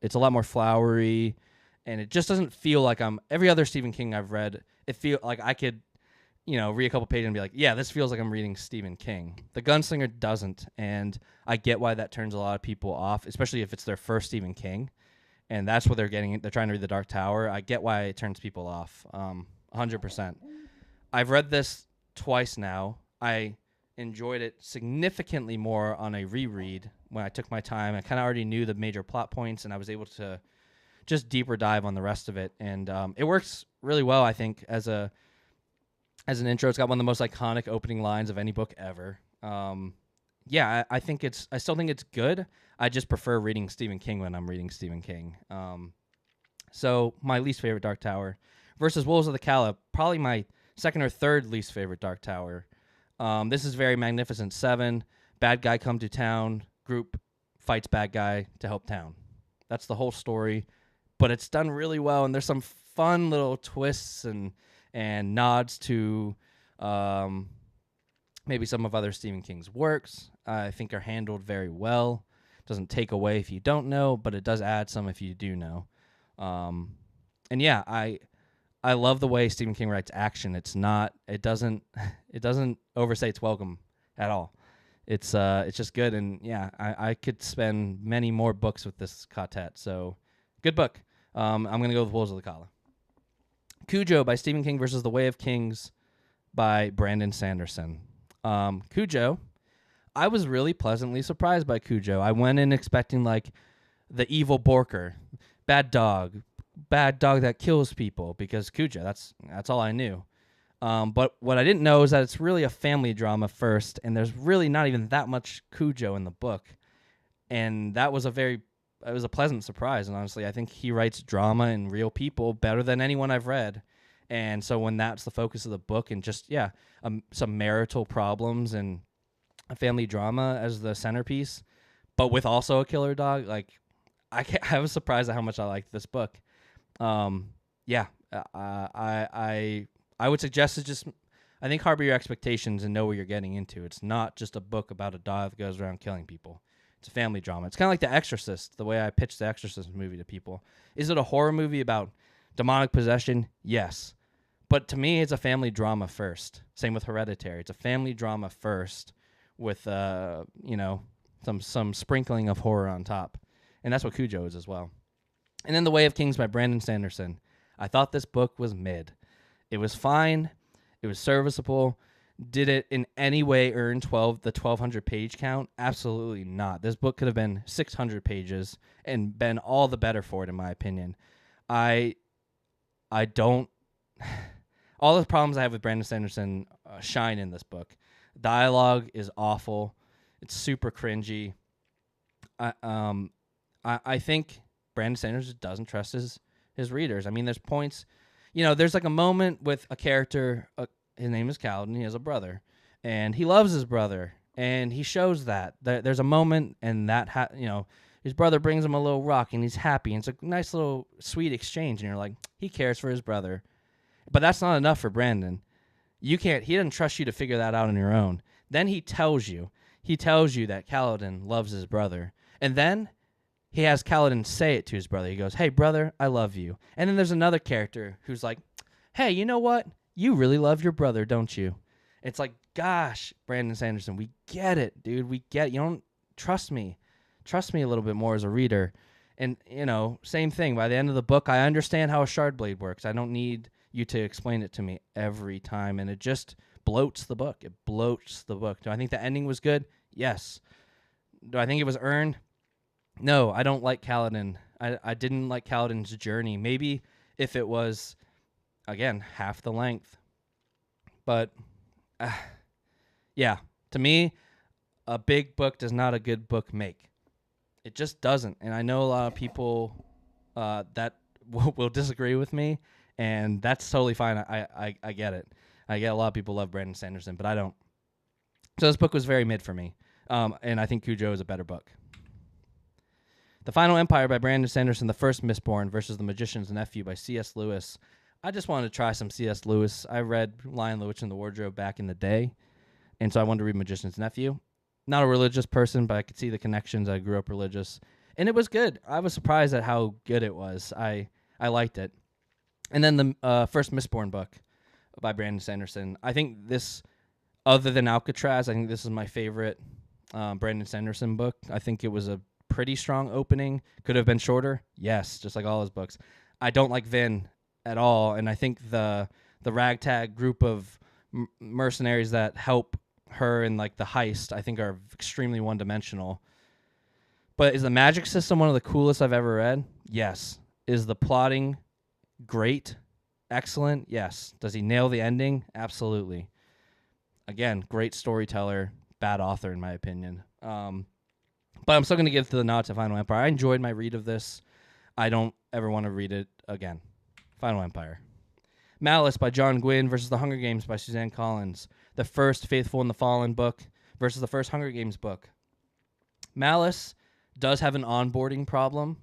It's a lot more flowery, and it just doesn't feel like every other Stephen King I've read, it feel like I could, read a couple pages and be like, yeah, this feels like I'm reading Stephen King. The Gunslinger doesn't, and I get why that turns a lot of people off, especially if it's their first Stephen King, and that's what they're getting. They're trying to read The Dark Tower. I get why it turns people off, 100%. I've read this twice now. I enjoyed it significantly more on a reread when I took my time. I kind of already knew the major plot points, and I was able to just deeper dive on the rest of it. And it works really well, I think, as an intro. It's got one of the most iconic opening lines of any book ever. Yeah, I still think it's good. I just prefer reading Stephen King when I'm reading Stephen King. So my least favorite Dark Tower, versus Wolves of the Cala, probably my second or third least favorite Dark Tower. This is very Magnificent Seven. Bad guy come to town, group fights bad guy to help town. That's the whole story, but it's done really well, and there's some fun little twists and nods to maybe some of other Stephen King's works. I think are handled very well. Doesn't take away if you don't know, but it does add some if you do know. And yeah, I love the way Stephen King writes action. It doesn't overstay its welcome at all. It's just good, and yeah, I could spend many more books with this quartet. So, good book. I'm gonna go with Wolves of the Cala. Cujo by Stephen King versus The Way of Kings by Brandon Sanderson. Cujo, I was really pleasantly surprised by Cujo. I went in expecting like the evil Borker, bad dog that kills people, because Cujo, that's all I knew. But what I didn't know is that it's really a family drama first, and there's really not even that much Cujo in the book. And that was it was a pleasant surprise, and honestly, I think he writes drama and real people better than anyone I've read. And so when that's the focus of the book, and just, some marital problems and a family drama as the centerpiece, but with also a killer dog, like, I was surprised at how much I liked this book. I would suggest I think harbor your expectations and know what you're getting into. It's not just a book about a dog that goes around killing people. It's a family drama. It's kind of like The Exorcist, the way I pitched The Exorcist movie to people. Is it a horror movie about demonic possession? Yes. But to me, it's a family drama first. Same with Hereditary. It's a family drama first with, some sprinkling of horror on top. And that's what Cujo is as well. And then The Way of Kings by Brandon Sanderson. I thought this book was mid. It was fine. It was serviceable. Did it in any way earn the 1,200 page count? Absolutely not. This book could have been 600 pages and been all the better for it, in my opinion. I don't. All the problems I have with Brandon Sanderson shine in this book. Dialogue is awful. It's super cringy. I think Brandon Sanderson doesn't trust his readers. I mean, there's points. There's like a moment with a character. His name is Kaladin. He has a brother, and he loves his brother, and he shows that. There's a moment, and his brother brings him a little rock, and he's happy. And it's a nice little sweet exchange, and you're like, he cares for his brother. But that's not enough for Brandon. He doesn't trust you to figure that out on your own. Then he tells you that Kaladin loves his brother, and then he has Kaladin say it to his brother. He goes, "Hey, brother, I love you." And then there's another character who's like, "Hey, you know what? You really love your brother, don't you?" It's like, gosh, Brandon Sanderson, we get it, dude. We get it. You don't trust me. Trust me a little bit more as a reader. And, same thing. By the end of the book, I understand how a shard blade works. I don't need you to explain it to me every time. And it just bloats the book. It bloats the book. Do I think the ending was good? Yes. Do I think it was earned? No, I don't like Kaladin. I didn't like Kaladin's journey. Maybe if it was, again, half the length. But, to me, a big book does not a good book make. It just doesn't. And I know a lot of people that will disagree with me, and that's totally fine. I get it. I get a lot of people love Brandon Sanderson, but I don't. So this book was very mid for me, and I think Cujo is a better book. The Final Empire by Brandon Sanderson, The First Mistborn versus The Magician's Nephew by C.S. Lewis. I just wanted to try some C.S. Lewis. I read Lion, the Witch, and the Wardrobe back in the day, and so I wanted to read Magician's Nephew. Not a religious person, but I could see the connections. I grew up religious, and it was good. I was surprised at how good it was. I liked it. And then the First Mistborn book by Brandon Sanderson. I think this, other than Alcatraz, I think this is my favorite Brandon Sanderson book. I think it was a pretty strong opening. Could have been shorter. Yes, just like all his books. I don't like Vin at all, and I think the ragtag group of mercenaries that help her in like the heist, I think, are extremely one-dimensional. But is the magic system one of the coolest I've ever read? Yes. Is the plotting great? Excellent? Yes. Does he nail the ending? Absolutely. Again, great storyteller, bad author in my opinion. But I'm still going to give the nod to Final Empire. I enjoyed my read of this. I don't ever want to read it again. Final Empire. Malice by John Gwynne versus The Hunger Games by Suzanne Collins. The first Faithful and the Fallen book versus the first Hunger Games book. Malice does have an onboarding problem.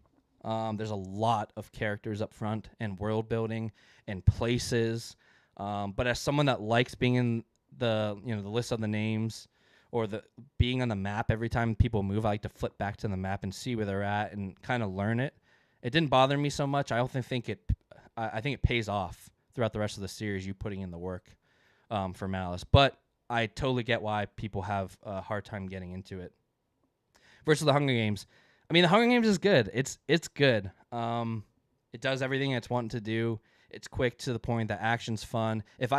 There's a lot of characters up front and world building and places. But as someone that likes being in the list of the names or the being on the map every time people move, I like to flip back to the map and see where they're at and kind of learn it. It didn't bother me so much. I think it pays off throughout the rest of the series, you putting in the work for Malice. But I totally get why people have a hard time getting into it. Versus the Hunger Games. I mean, the Hunger Games is good. It's good. It does everything it's wanting to do. It's quick to the point. The action's fun. If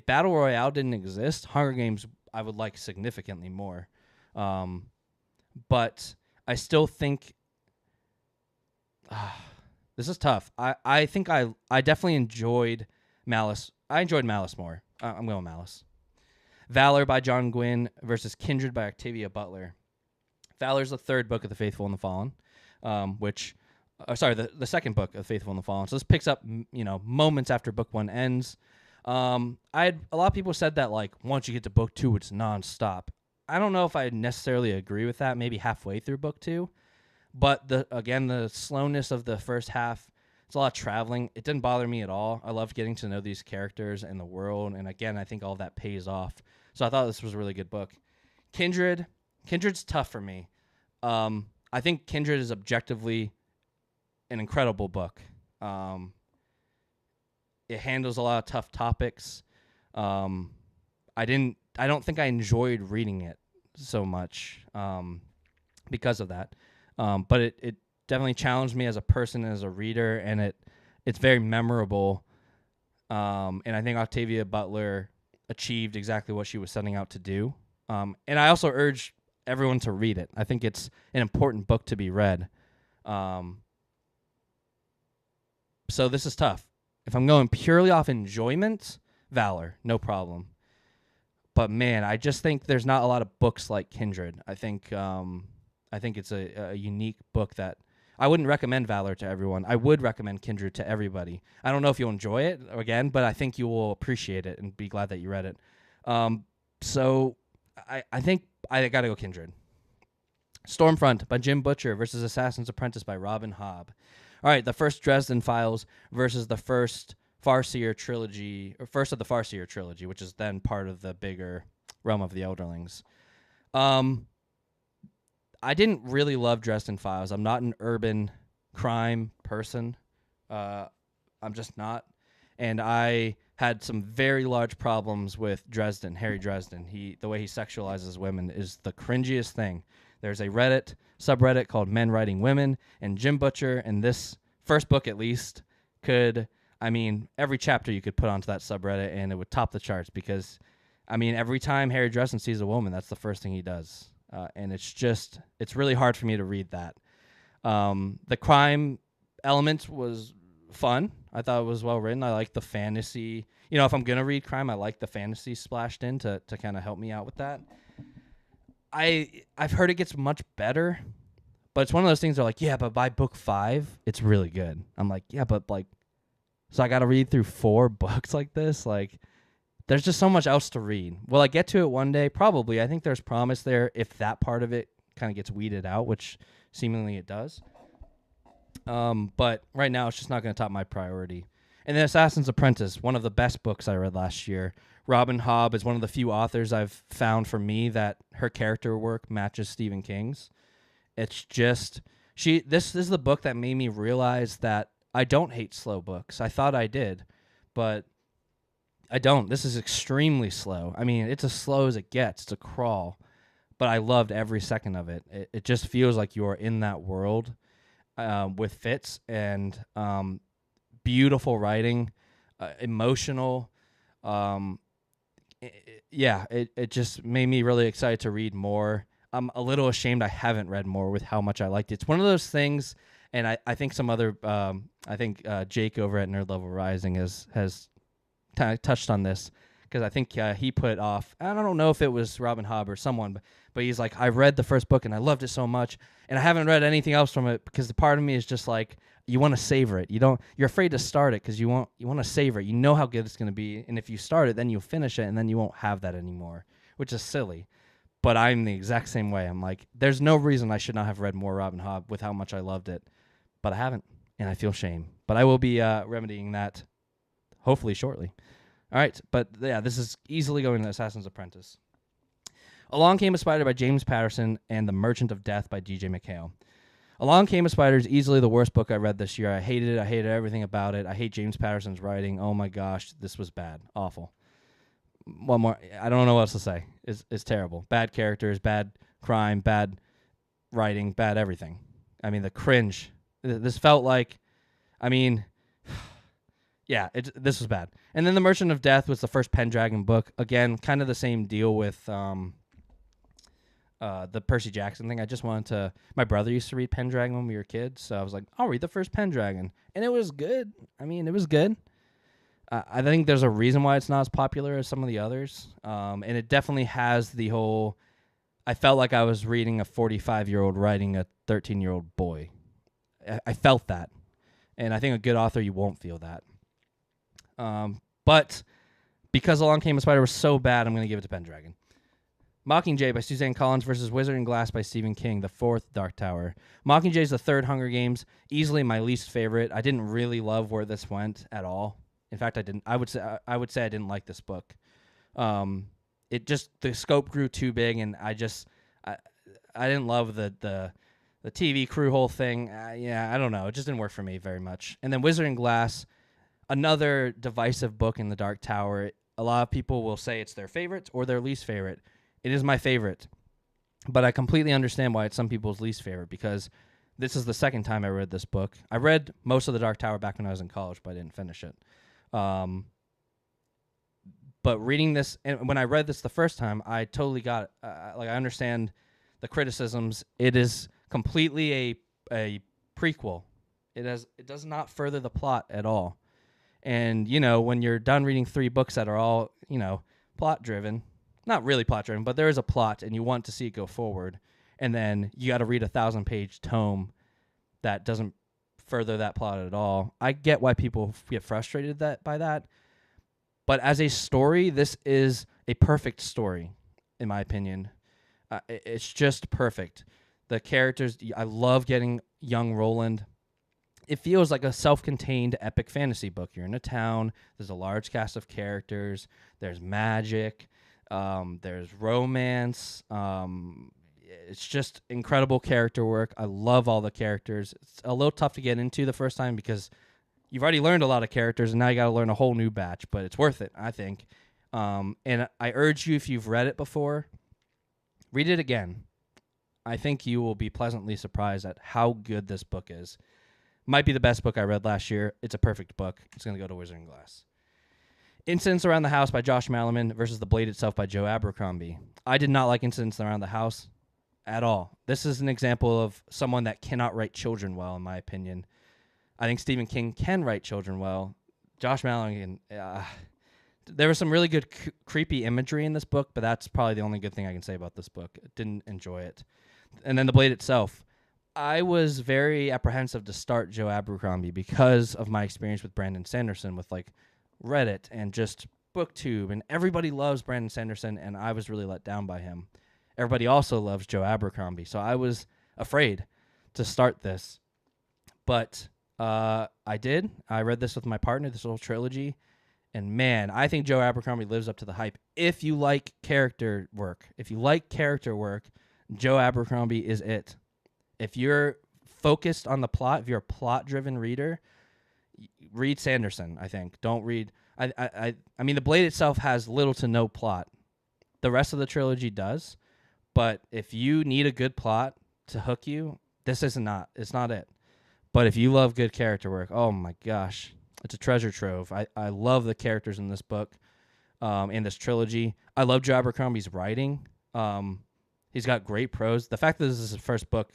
Battle Royale didn't exist, Hunger Games I would like significantly more. But I still think this is tough. I think I definitely enjoyed Malice. I enjoyed Malice more. I'm going Malice. Valor by John Gwynne versus Kindred by Octavia Butler. Valor's the third book of The Faithful and the Fallen, the second book of Faithful and the Fallen. So this picks up, moments after book one ends. A lot of people said that like once you get to book two, it's nonstop. I don't know if I necessarily agree with that. Maybe halfway through book two, but the slowness of the first half, it's a lot of traveling. It didn't bother me at all. I loved getting to know these characters and the world, and again, I think all of that pays off. So I thought this was a really good book. Kindred's tough for me. I think Kindred is objectively an incredible book. It handles a lot of tough topics. I don't think I enjoyed reading it so much because of that. But it definitely challenged me as a person, as a reader, and it's very memorable. And I think Octavia Butler achieved exactly what she was setting out to do. And I also urge everyone to read it. I think it's an important book to be read. So this is tough. If I'm going purely off enjoyment, Valor, no problem. But man, I just think there's not a lot of books like Kindred. I think it's a unique book that I wouldn't recommend Valor to everyone. I would recommend Kindred to everybody. I don't know if you'll enjoy it again, but I think you will appreciate it and be glad that you read it. So I think I got to go Kindred. Stormfront by Jim Butcher versus Assassin's Apprentice by Robin Hobb. All right, the first Dresden Files versus the first Farseer trilogy, or first of the Farseer trilogy, which is then part of the bigger Realm of the Elderlings. I didn't really love Dresden Files. I'm not an urban crime person. I'm just not. And I had some very large problems with Dresden, Harry Dresden. The way he sexualizes women is the cringiest thing. There's a Reddit subreddit called Men Writing Women, and Jim Butcher, in this first book at least, every chapter you could put onto that subreddit and it would top the charts because, every time Harry Dresden sees a woman, that's the first thing he does. And it's really hard for me to read that. The crime element was fun. I thought it was well written. I like the fantasy. If I'm going to read crime, I like the fantasy splashed in to kind of help me out with that. I've heard it gets much better, but it's one of those things where like, yeah, but by book 5, it's really good. I'm like, yeah, but like, so I got to read through 4 books like this? Like, there's just so much else to read. Will I get to it one day? Probably. I think there's promise there if that part of it kind of gets weeded out, which seemingly it does. But right now, it's just not going to top my priority. And then Assassin's Apprentice, one of the best books I read last year. Robin Hobb is one of the few authors I've found for me that her character work matches Stephen King's. It's just this is the book that made me realize that I don't hate slow books. I thought I did, but I don't. This is extremely slow. It's as slow as it gets. It's a crawl, but I loved every second of it. It just feels like you're in that world with Fitz, and beautiful writing, emotional. It just made me really excited to read more. I'm a little ashamed I haven't read more with how much I liked it. It's one of those things, and I think some other, Jake over at Nerd Level Rising has touched on this. because I think he put off, I don't know if it was Robin Hobb or someone, but he's like, I read the first book and I loved it so much, and I haven't read anything else from it because the part of me is just like, you want to savor it. You're afraid to start it because you want to savor it. You know how good it's going to be, and if you start it, then you'll finish it, and then you won't have that anymore, which is silly. But I'm the exact same way. I'm like, there's no reason I should not have read more Robin Hobb with how much I loved it, but I haven't, and I feel shame. But I will be remedying that hopefully shortly. All right, but yeah, this is easily going to Assassin's Apprentice. Along Came a Spider by James Patterson and The Merchant of Death by DJ McHale. Along Came a Spider is easily the worst book I read this year. I hated it. I hated everything about it. I hate James Patterson's writing. Oh my gosh, this was bad. Awful. One more. I don't know what else to say. It's terrible. Bad characters, bad crime, bad writing, bad everything. I mean, the cringe. This felt like, yeah, this was bad. And then The Merchant of Death was the first Pendragon book. Again, kind of the same deal with the Percy Jackson thing. I just wanted to. My brother used to read Pendragon when we were kids, so I was like, I'll read the first Pendragon, and it was good. It was good. I think there's a reason why it's not as popular as some of the others, and it definitely has the whole. I felt like I was reading a 45-year-old writing a 13-year-old boy. I felt that, and I think a good author, you won't feel that. But because Along Came a Spider was so bad, I'm going to give it to Pendragon. Mockingjay by Suzanne Collins versus Wizard and Glass by Stephen King, the fourth Dark Tower. Mockingjay is the third Hunger Games, easily my least favorite. I didn't really love where this went at all. In fact, I didn't. I would say I didn't like this book. It just, the scope grew too big, and I didn't love the TV crew whole thing. I don't know. It just didn't work for me very much. And then Wizard and Glass, another divisive book in the Dark Tower. A lot of people will say it's their favorite or their least favorite. It is my favorite, but I completely understand why it's some people's least favorite, because this is the second time I read this book. I read most of the Dark Tower back when I was in college, but I didn't finish it. But reading this, and when I read this the first time, I totally got it. I understand the criticisms. It is completely a prequel. It does not further the plot at all. And, when you're done reading 3 books that are all, plot-driven, not really plot-driven, but there is a plot, and you want to see it go forward, and then you got to read a 1,000-page tome that doesn't further that plot at all. I get why people get frustrated by that, but as a story, this is a perfect story, in my opinion. It's just perfect. The characters, I love getting young Roland. It feels like a self-contained epic fantasy book. You're in a town. There's a large cast of characters. There's magic. There's romance. It's just incredible character work. I love all the characters. It's a little tough to get into the first time because you've already learned a lot of characters, and now you got to learn a whole new batch. But it's worth it, I think. And I urge you, if you've read it before, read it again. I think you will be pleasantly surprised at how good this book is. Might be the best book I read last year. It's a perfect book. It's going to go to Wizard and Glass. Incidents Around the House by Josh Malerman versus The Blade Itself by Joe Abercrombie. I did not like Incidents Around the House at all. This is an example of someone that cannot write children well, in my opinion. I think Stephen King can write children well. Josh Malerman, there was some really good creepy imagery in this book, but that's probably the only good thing I can say about this book. I didn't enjoy it. And then The Blade Itself. I was very apprehensive to start Joe Abercrombie because of my experience with Brandon Sanderson with Reddit and just BookTube, and everybody loves Brandon Sanderson, and I was really let down by him. Everybody also loves Joe Abercrombie, so I was afraid to start this. But I did. I read this with my partner, this whole trilogy, and man, I think Joe Abercrombie lives up to the hype. If you like character work, Joe Abercrombie is it. If you're focused on the plot, if you're a plot-driven reader, read Sanderson, I think. Don't read... I mean, The Blade Itself has little to no plot. The rest of the trilogy does, but if you need a good plot to hook you, it's not it. But if you love good character work, oh my gosh, it's a treasure trove. I love the characters in this book, in this trilogy. I love Joe Abercrombie's writing. He's got great prose. The fact that this is his first book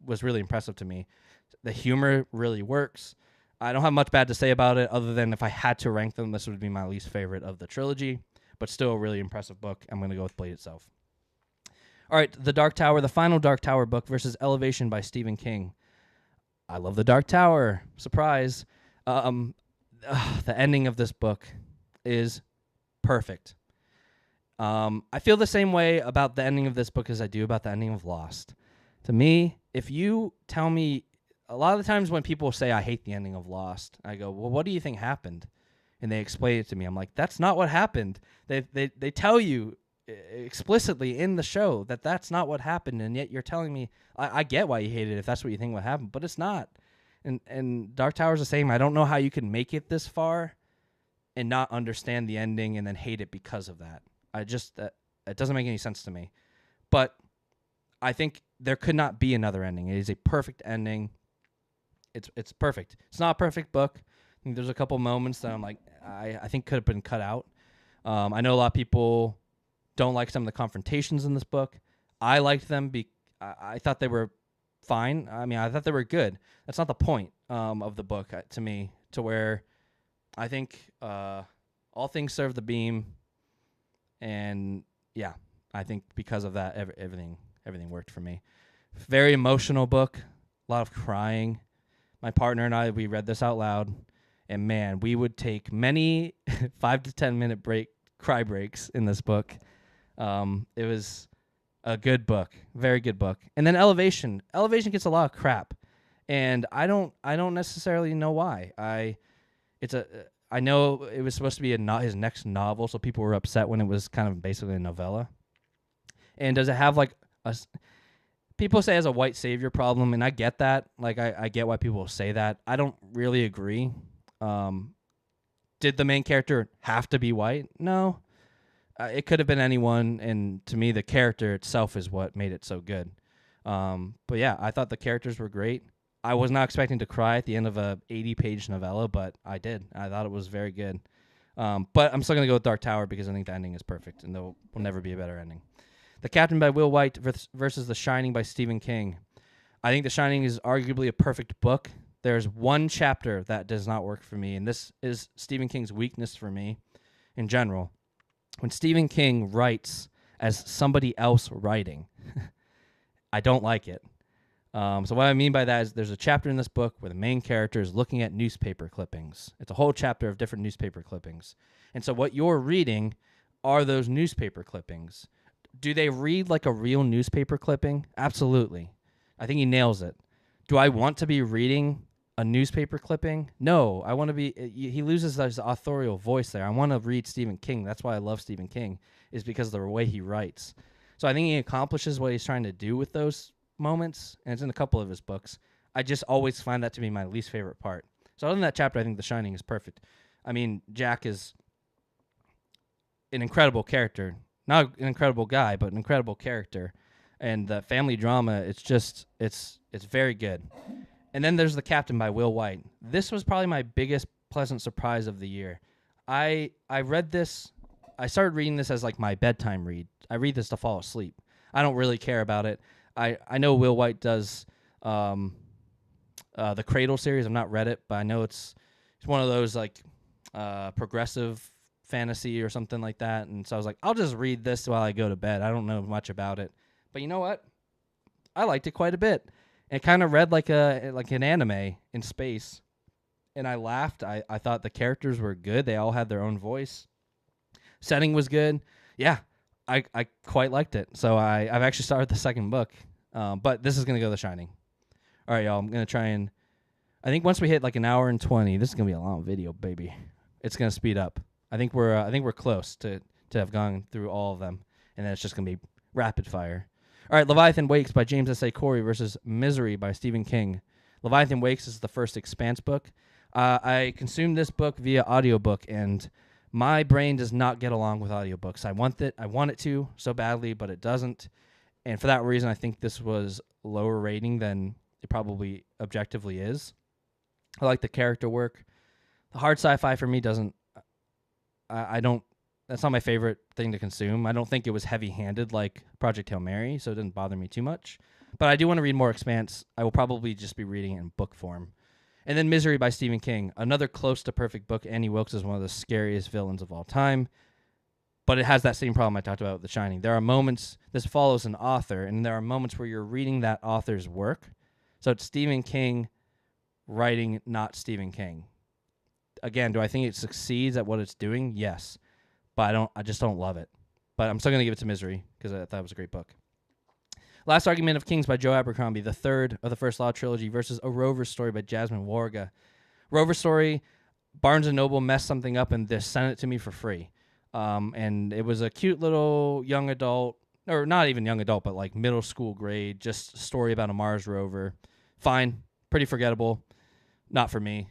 was really impressive to me. The humor really works. I don't have much bad to say about it other than if I had to rank them, this would be my least favorite of the trilogy. but still a really impressive book. I'm going to go with Blade itself. All right, The Dark Tower, the final Dark Tower book versus Elevation by Stephen King. I love The Dark Tower. Surprise. The ending of this book is perfect. I feel the same way about the ending of this book as I do about the ending of Lost. To me, if you tell me, a lot of the times when people say I hate the ending of Lost, I go, well, what do you think happened? And they explain it to me. I'm like, that's not what happened. They tell you explicitly in the show that that's not what happened, and yet you're telling me I get why you hate it if that's what you think what happened, but it's not. And Dark Tower's the same. I don't know how you can make it this far and not understand the ending and then hate it because of that. It doesn't make any sense to me. But I think there could not be another ending. It is a perfect ending. It's perfect. It's not a perfect book. I think there's a couple moments that I'm like, I think could have been cut out. I know a lot of people don't like some of the confrontations in this book. I liked them. I thought they were fine. I mean, I thought they were good. That's not the point of the book to me, to where I think all things serve the beam. And yeah, I think because of that, everything worked for me. Very emotional book, a lot of crying. My partner and I, we read this out loud, and man, we would take many 5 to 10 minute cry breaks in this book. It was a good book, very good book. And then Elevation gets a lot of crap, and I don't necessarily know why. I know it was supposed to be his next novel, so people were upset when it was kind of basically a novella. And does it have like people say it has a white savior problem, and I get that. Like I get why people say that. I don't really agree. Did the main character have to be white? No. It could have been anyone, and to me, the character itself is what made it so good. But yeah, I thought the characters were great. I was not expecting to cry at the end of a 80-page novella, but I did. I thought it was very good. But I'm still going to go with Dark Tower because I think the ending is perfect, and there will never be a better ending. The Captain by Will White versus The Shining by Stephen King. I think The Shining is arguably a perfect book. There's one chapter that does not work for me, and this is Stephen King's weakness for me in general. When Stephen King writes as somebody else writing, I don't like it. So what I mean by that is there's a chapter in this book where the main character is looking at newspaper clippings. It's a whole chapter of different newspaper clippings. And so what you're reading are those newspaper clippings. Do they read like a real newspaper clipping? Absolutely. I think he nails it. Do I want to be reading a newspaper clipping? No, I want to be. He loses his authorial voice there. I want to read Stephen King. That's why I love Stephen King, is because of the way he writes. So I think he accomplishes what he's trying to do with those moments, and it's in a couple of his books. I just always find that to be my least favorite part. So other than that chapter, I think The Shining is perfect. I mean, Jack is an incredible character. Not an incredible guy, but an incredible character. And the family drama, it's very good. And then there's The Captain by Will White. This was probably my biggest pleasant surprise of the year. I read this. I started reading this as like my bedtime read. I read this to fall asleep. I don't really care about it. I know Will White does the Cradle series. I've not read it, but I know it's one of those like progressive fantasy or something like that. And so I was like, I'll just read this while I go to bed. I don't know much about it, but you know what? I liked it quite a bit. It kind of read like an anime in space, and I laughed. I thought the characters were good. They all had their own voice. Setting was good. Yeah, I quite liked it. So I've actually started the second book, but this is gonna go The Shining. All right, y'all. I'm gonna try and. I think once we hit like an hour and 20, this is gonna be a long video, baby. It's gonna speed up. I think we're close to have gone through all of them, and then it's just gonna be rapid fire. All right, Leviathan Wakes by James S.A. Corey versus Misery by Stephen King. Leviathan Wakes is the first Expanse book. I consumed this book via audiobook, and my brain does not get along with audiobooks. I want it to so badly, but it doesn't. And for that reason, I think this was lower rating than it probably objectively is. I like the character work. The hard sci-fi for me doesn't. I don't. That's not my favorite thing to consume. I don't think it was heavy-handed like Project Hail Mary, so it didn't bother me too much. But I do want to read more Expanse. I will probably just be reading it in book form. And then Misery by Stephen King, another close to perfect book. Annie Wilkes is one of the scariest villains of all time. but it has that same problem I talked about with The Shining. There are moments, this follows an author, and there are moments where you're reading that author's work. So it's Stephen King writing, not Stephen King. Again, do I think it succeeds at what it's doing? Yes. But I just don't love it. But I'm still going to give it to Misery because I thought it was a great book. Last Argument of Kings by Joe Abercrombie, the third of the First Law trilogy, versus A Rover Story by Jasmine Warga. Rover Story, Barnes & Noble messed something up and they sent it to me for free. And it was a cute little young adult, or not even young adult, but like middle school grade, just story about a Mars rover. Fine, pretty forgettable. Not for me,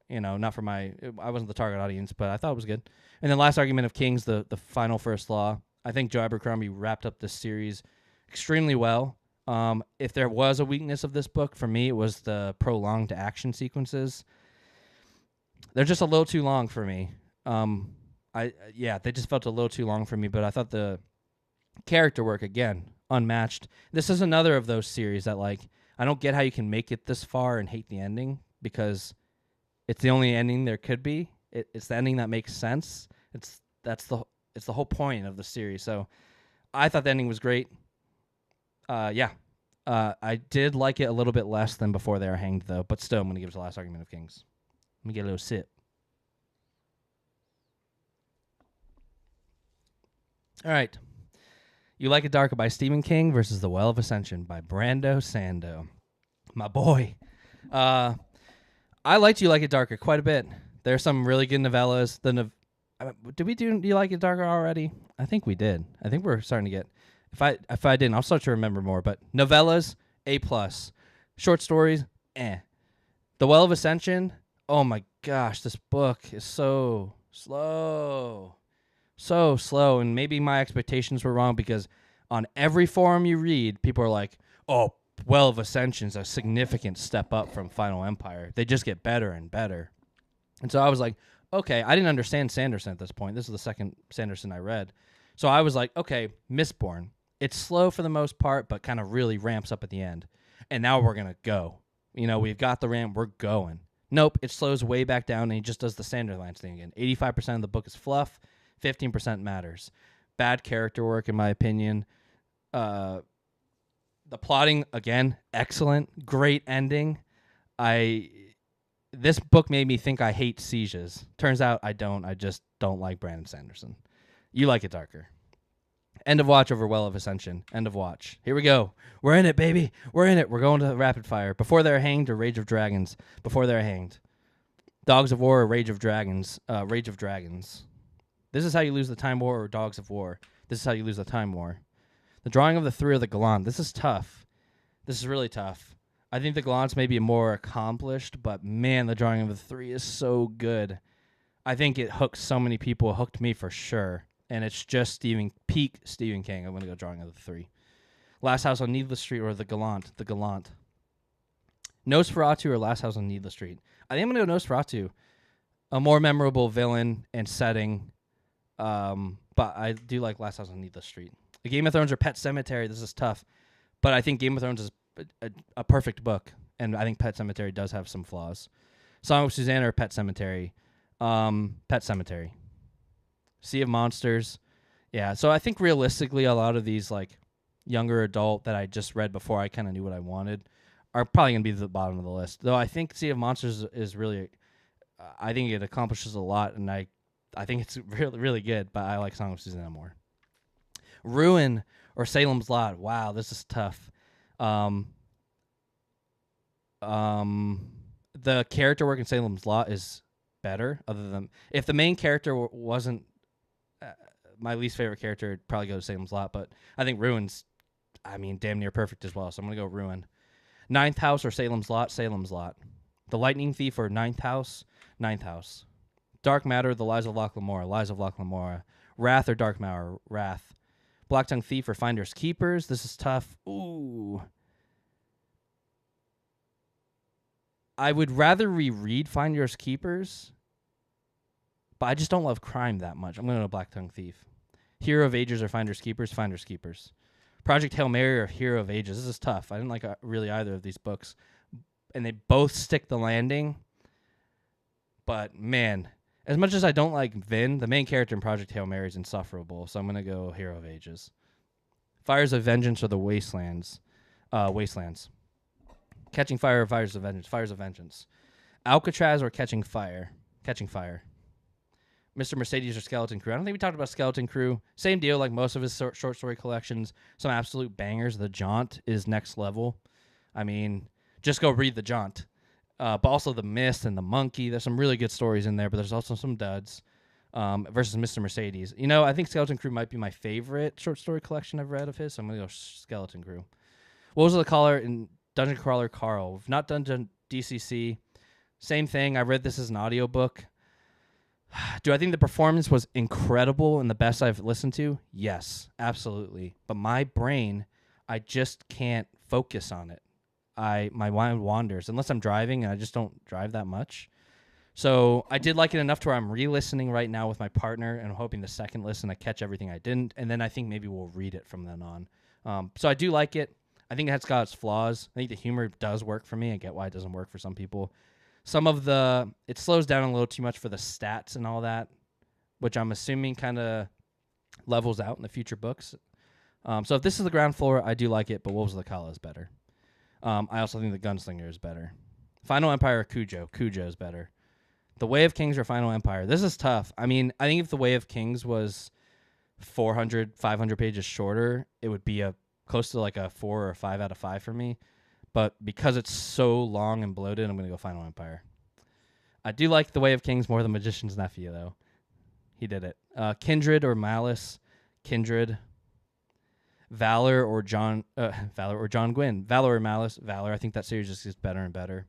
not for I wasn't the target audience, but I thought it was good. And then Last Argument of Kings, the final First Law. I think Joe Abercrombie wrapped up this series extremely well. If there was a weakness of this book, for me, it was the prolonged action sequences. They're just a little too long for me. They just felt a little too long for me, but I thought the character work, again, unmatched. This is another of those series that, like, I don't get how you can make it this far and hate the ending, because it's the only ending there could be. It's the ending that makes sense. It's the whole point of the series. So I thought the ending was great. I did like it a little bit less than Before They Are Hanged, though, but still I'm going to give it the Last Argument of Kings. Let me get a little sip. All right. You Like It Darker by Stephen King versus The Well of Ascension by Brando Sando. My boy. I liked You Like It Darker quite a bit. There are some really good novellas. Did we do You Like It Darker already? I think we did. I think we're starting to get... If I didn't, I'll start to remember more. But novellas, A+. Short stories, eh. The Well of Ascension, oh my gosh, this book is so slow. So slow. And maybe my expectations were wrong, because on every forum you read, people are like, oh, Well of Ascension's a significant step up from Final Empire. They just get better and better. And so I was like, okay, I didn't understand Sanderson at this point. This is the second Sanderson I read. So I was like, okay, Mistborn. It's slow for the most part, but kind of really ramps up at the end. And now we're going to go. We've got the ramp. We're going. Nope, it slows way back down, and he just does the Sanderlands thing again. 85% of the book is fluff. 15% matters. Bad character work, in my opinion. The plotting, again, excellent. Great ending. This book made me think I hate sieges. Turns out I don't. I just don't like Brandon Sanderson. You Like It Darker. End of Watch over Well of Ascension. End of Watch. Here we go. We're in it, baby. We're in it. We're going to rapid fire. Before They're Hanged or Rage of Dragons? Before They're Hanged. Dogs of War or Rage of Dragons? Rage of Dragons. This is how you lose the Time War or Dogs of War. This is how you lose the Time War. The Drawing of the Three or the Gallant. This is tough. This is really tough. I think the Gallants may be more accomplished, but man, the Drawing of the Three is so good. I think it hooks so many people. It hooked me for sure. And it's just peak Stephen King. I'm going to go Drawing of the Three. Last House on Needless Street or The Gallant. The Gallant. Nosferatu or Last House on Needless Street. I think I'm going to go Nosferatu. A more memorable villain and setting. But I do like Last House on Needless Street. The Game of Thrones or Pet Sematary. This is tough. But I think Game of Thrones is a perfect book. And I think Pet Sematary does have some flaws. Song of Susanna or Pet Sematary. Pet Sematary. Sea of Monsters. Yeah, so I think realistically a lot of these like younger adult that I just read before I kind of knew what I wanted are probably going to be at the bottom of the list. Though I think Sea of Monsters is really I think it accomplishes a lot, and I think it's really, really good, but I like Song of Susanna more. Ruin or Salem's Lot. Wow, this is tough. The character work in Salem's Lot is better, other than if the main character wasn't my least favorite character, it'd probably go to Salem's Lot, but I think Ruin's, damn near perfect as well, so I'm going to go Ruin. Ninth House or Salem's Lot? Salem's Lot. The Lightning Thief or Ninth House? Ninth House. Dark Matter, The Lies of Locke Lamora? Lies of Locke Lamora. Wrath or Dark Matter? Wrath. Black Tongue Thief or Finders Keepers? This is tough. Ooh. I would rather reread Finders Keepers, but I just don't love crime that much. I'm going to go Black Tongue Thief. Hero of Ages or Finders Keepers? Finders Keepers. Project Hail Mary or Hero of Ages? This is tough. I didn't like really either of these books. And they both stick the landing. But, man, As much as I don't like Vin, the main character in Project Hail Mary is insufferable, so I'm gonna go Hero of Ages. Fires of Vengeance or the Wastelands. Wastelands. Catching Fire or Fires of Vengeance. Fires of Vengeance. Alcatraz or Catching Fire. Catching Fire. Mr. Mercedes or Skeleton Crew. I don't think we talked about Skeleton Crew. Same deal, like most of his short story collections. Some absolute bangers. The Jaunt is next level. I mean, just go read The Jaunt. But also The Mist and The Monkey. There's some really good stories in there, but there's also some duds. Versus Mr. Mercedes. You know, I think Skeleton Crew might be my favorite short story collection I've read of his, so I'm going to go Skeleton Crew. Wolves of the Collar and Dungeon Crawler Carl. We've not done DCC. Same thing. I read this as an audiobook. Do I think the performance was incredible and the best I've listened to? Yes, absolutely. But my brain, I just can't focus on it. My mind wanders unless I'm driving, and I just don't drive that much. So I did like it enough to where I'm re-listening right now with my partner, and I'm hoping the second listen I catch everything I didn't, and then I think maybe we'll read it from then on. So I do like it. I think it's got its flaws. I think the humor does work for me. I get why it doesn't work for some people. It slows down a little too much for the stats and all that, which I'm assuming kind of levels out in the future books. So if this is the ground floor, I do like it, but Wolves of the Kala is better. I also think the Gunslinger is better. Final Empire or Cujo? Cujo is better. The Way of Kings or Final Empire? This is tough. I mean, I think if The Way of Kings was 400, 500 pages shorter, it would be close to like a 4 or a 5 out of 5 for me. But because it's so long and bloated, I'm going to go Final Empire. I do like The Way of Kings more than Magician's Nephew, though. He did it. Kindred or Malice? Kindred. Valor or John Gwynn? Valor or Malice? Valor. I think that series just gets better and better.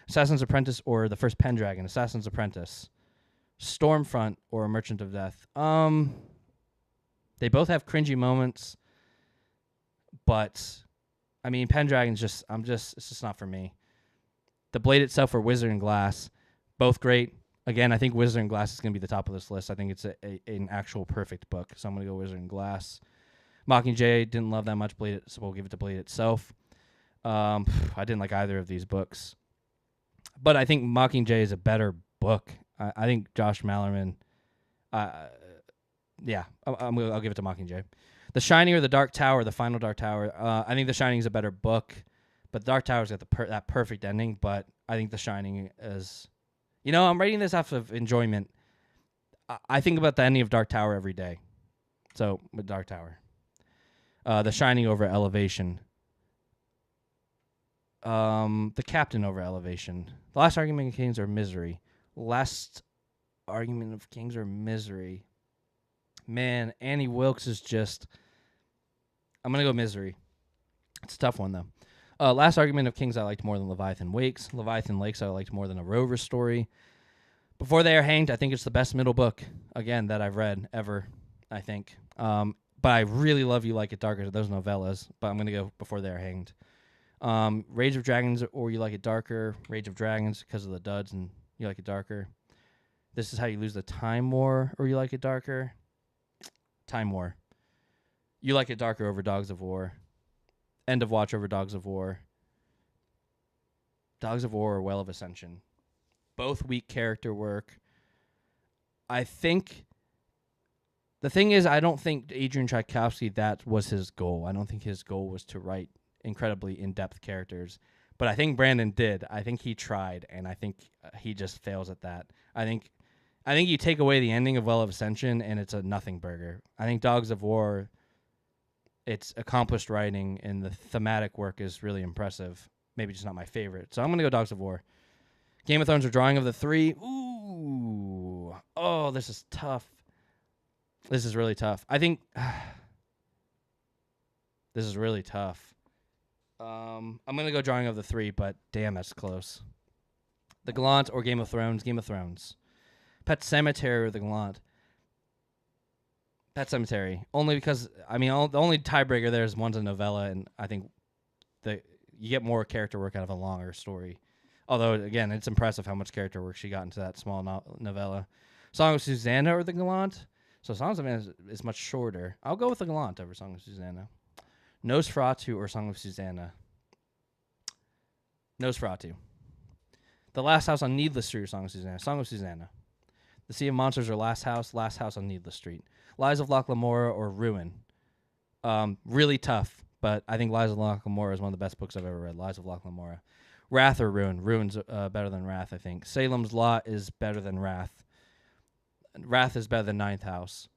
Assassin's Apprentice or The First Pendragon? Assassin's Apprentice. Stormfront or Merchant of Death? They both have cringy moments, but I mean, Pendragon's it's just not for me. The Blade itself or Wizard and Glass? Both great. Again, I think Wizard and Glass is going to be the top of this list. I think it's an actual perfect book, so I'm going to go Wizard and Glass. Mockingjay didn't love that much, Blade, so we'll give it to Blade itself. I didn't like either of these books. But I think Mockingjay is a better book. I think Josh Malerman, I'll give it to Mockingjay. The Shining or The Dark Tower, The Final Dark Tower. I think The Shining is a better book, but The Dark Tower's got that perfect ending, but I think The Shining is... You know, I'm rating this off of enjoyment. I think about the ending of Dark Tower every day. So, with Dark Tower. The Shining over Elevation. The Captain over Elevation. The Last Argument of Kings or Misery? Last Argument of Kings or Misery? Man, Annie Wilkes is just... I'm going to go Misery. It's a tough one, though. Last Argument of Kings I liked more than Leviathan Wakes. Leviathan Lakes I liked more than A Rover Story. Before They Are Hanged, I think it's the best middle book, again, that I've read ever, I think. But I really love You Like It Darker, those novellas, but I'm going to go Before They Are Hanged. Rage of Dragons or You Like It Darker. Rage of Dragons because of the duds and You Like It Darker. This Is How You Lose the Time War or You Like It Darker. Time War. You Like It Darker over Dogs of War. End of Watch over Dogs of War. Dogs of War or Well of Ascension. Both weak character work. I think... The thing is, I don't think Adrian Tchaikovsky, that was his goal. I don't think his goal was to write incredibly in-depth characters. But I think Brandon did. I think he tried, and I think he just fails at that. I think you take away the ending of Well of Ascension, and it's a nothing burger. I think Dogs of War... It's accomplished writing, and the thematic work is really impressive. Maybe just not my favorite. So I'm going to go Dogs of War. Game of Thrones or Drawing of the Three. Ooh. Oh, this is tough. This is really tough. I think... this is really tough. I'm going to go Drawing of the Three, but damn, that's close. The Gallant or Game of Thrones. Game of Thrones. Pet Sematary or The Gallant. Pet Sematary, only because, I mean, the only tiebreaker there is one's a novella, and I think you get more character work out of a longer story. Although, again, it's impressive how much character work she got into that small novella. Song of Susanna or The Gallant? So Song of Susanna is much shorter. I'll go with The Gallant over Song of Susanna. Nosferatu or Song of Susanna? Nosferatu. The Last House on Needless Street or Song of Susanna? Song of Susanna. The Sea of Monsters or Last House on Needless Street. Lies of Locke Lamora or Ruin. Really tough, but I think Lies of Locke Lamora is one of the best books I've ever read. Lies of Locke Lamora. Wrath or Ruin. Ruin's better than Wrath, I think. Salem's Lot is better than Wrath. Wrath is better than Ninth House.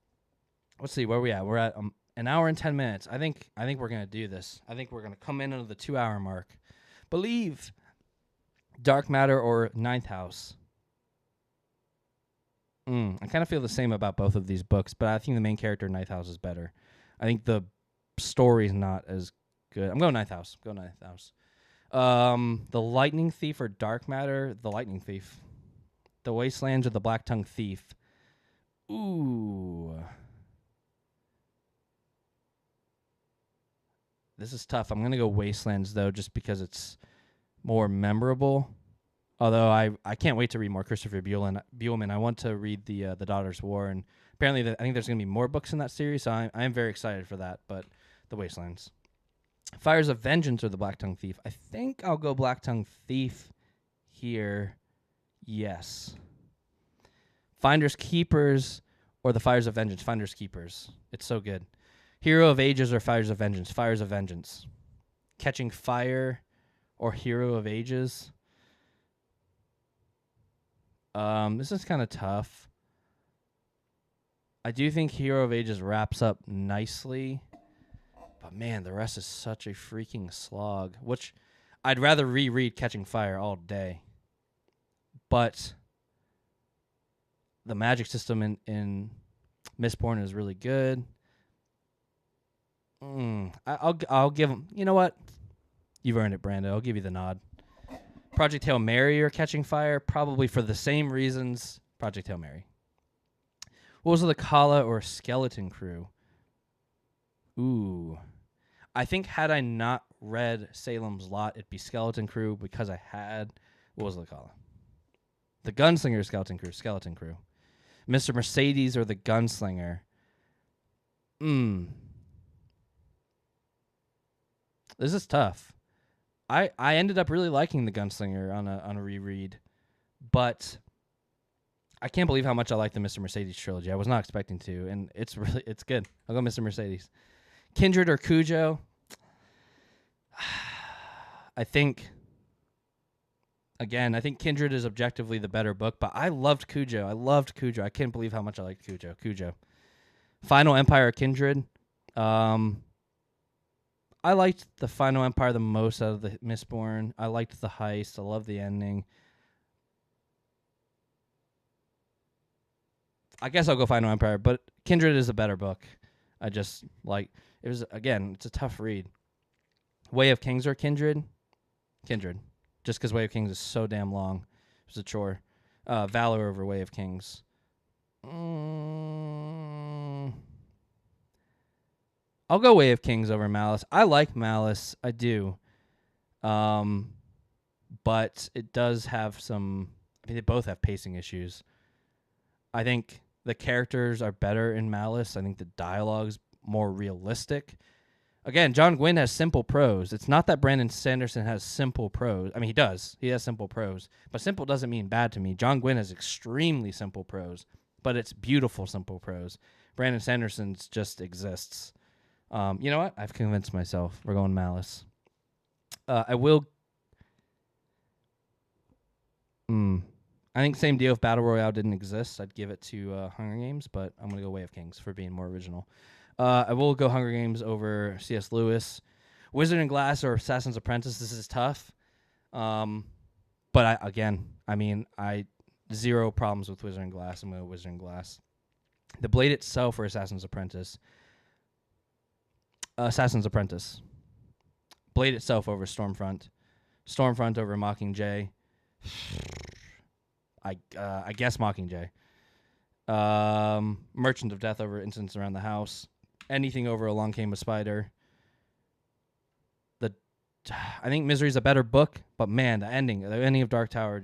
Let's see, where are we at? We're at an hour and 10 minutes. I think we're going to do this. I think we're going to come in under the 2-hour mark. Believe. Dark Matter or Ninth House. I kind of feel the same about both of these books, but I think the main character in Ninth House is better. I think the story's not as good. I'm going Ninth House. The Lightning Thief or Dark Matter? The Lightning Thief. The Wastelands or the Black Tongue Thief? Ooh. This is tough. I'm going to go Wastelands, though, just because it's more memorable. Although I can't wait to read more Christopher Buehlman. I want to read the Daughter's War, and apparently I think there's going to be more books in that series, so I am very excited for that, but the Wastelands. Fires of Vengeance or the Black Tongue Thief? I think I'll go Black Tongue Thief here. Yes. Finders Keepers or the Fires of Vengeance? Finders Keepers. It's so good. Hero of Ages or Fires of Vengeance? Fires of Vengeance. Catching Fire or Hero of Ages? This is kind of tough. I do think Hero of Ages wraps up nicely. But man, the rest is such a freaking slog. Which I'd rather reread Catching Fire all day. But the magic system in Mistborn is really good. I'll give him. You know what? You've earned it, Brando. I'll give you the nod. Project Hail Mary or Catching Fire? Probably for the same reasons. Project Hail Mary. Wolves of the Kala or Skeleton Crew? Ooh. I think had I not read Salem's Lot, it'd be Skeleton Crew because I had Wolves of the Kala. The Gunslinger, Skeleton Crew. Mr. Mercedes or the Gunslinger? This is tough. I ended up really liking the Gunslinger on a reread, but I can't believe how much I like the Mr. Mercedes trilogy. I was not expecting to, and it's good. I'll go Mr. Mercedes. Kindred or Cujo? I think Kindred is objectively the better book, but I loved Cujo. I can't believe how much I liked Cujo. Final Empire or Kindred? I liked the Final Empire the most out of the Mistborn. I liked the heist. I love the ending. I guess I'll go Final Empire, but Kindred is a better book. I just it's a tough read. Way of Kings or Kindred? Kindred. Just because Way of Kings is so damn long. It was a chore. Valor over Way of Kings. I'll go Way of Kings over Malice. I like Malice. I do. But it does have some... I mean, they both have pacing issues. I think the characters are better in Malice. I think the dialogue's more realistic. Again, John Gwynne has simple prose. It's not that Brandon Sanderson has simple prose. I mean, he does. He has simple prose. But simple doesn't mean bad to me. John Gwynne has extremely simple prose. But it's beautiful simple prose. Brandon Sanderson's just exists. You know what? I've convinced myself. We're going Malice. I think same deal if Battle Royale didn't exist. I'd give it to Hunger Games, but I'm going to go Way of Kings for being more original. I will go Hunger Games over C.S. Lewis. Wizard and Glass or Assassin's Apprentice. This is tough. But I zero problems with Wizard and Glass. I'm going to go Wizard and Glass. The Blade itself or Assassin's Apprentice. Assassin's Apprentice. Blade itself over Stormfront. Stormfront over Mockingjay. I guess Mockingjay. Merchant of Death over Incidents Around the House. Anything over Along Came a Spider. I think Misery's a better book, but man, the ending of Dark Tower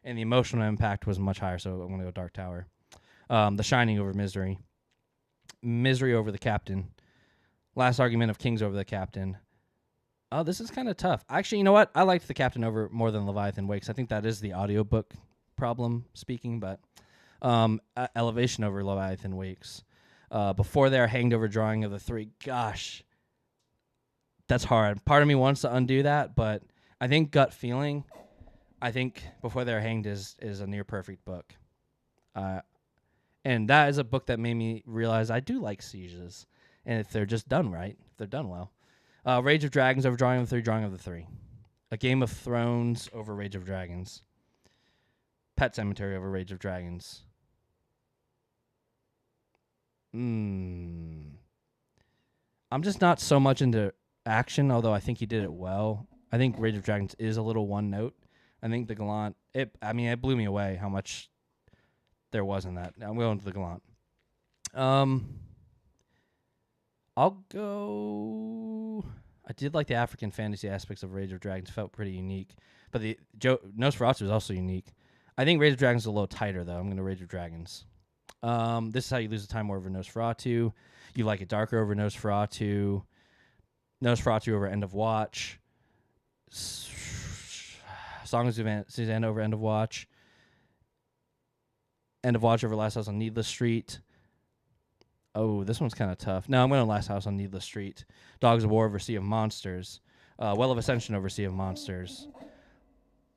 and the emotional impact was much higher, so I'm going to go Dark Tower. The Shining over Misery. Misery over The Captain. Last Argument of Kings over The Captain. Oh, this is kind of tough. Actually, you know what? I liked The Captain over more than Leviathan Wakes. I think that is the audiobook problem speaking, but Elevation over Leviathan Wakes. Before They Are Hanged over Drawing of the Three. Gosh, that's hard. Part of me wants to undo that, but I think gut feeling, I think Before They Are Hanged is a near perfect book. And that is a book that made me realize I do like sieges, and if they're just done right, if they're done well. Rage of Dragons over Drawing of the Three, Drawing of the Three. A Game of Thrones over Rage of Dragons. Pet Cemetery over Rage of Dragons. I'm just not so much into action, although I think he did it well. I think Rage of Dragons is a little one note. I think the Gallant, it blew me away how much there was in that. I'm going to the Gallant. I'll go. I did like the African fantasy aspects of Rage of Dragons. Felt pretty unique, but the Nosferatu is also unique. I think Rage of Dragons is a little tighter though. I'm going to Rage of Dragons. This is How You Lose the Time War over Nosferatu. You Like It Darker over Nosferatu. Nosferatu over End of Watch. Song of Suzanne over End of Watch. End of Watch over Last House on Needless Street. Oh, this one's kind of tough. No, I'm going to Last House on Needless Street. Dogs of War over Sea of Monsters. Well of Ascension over Sea of Monsters.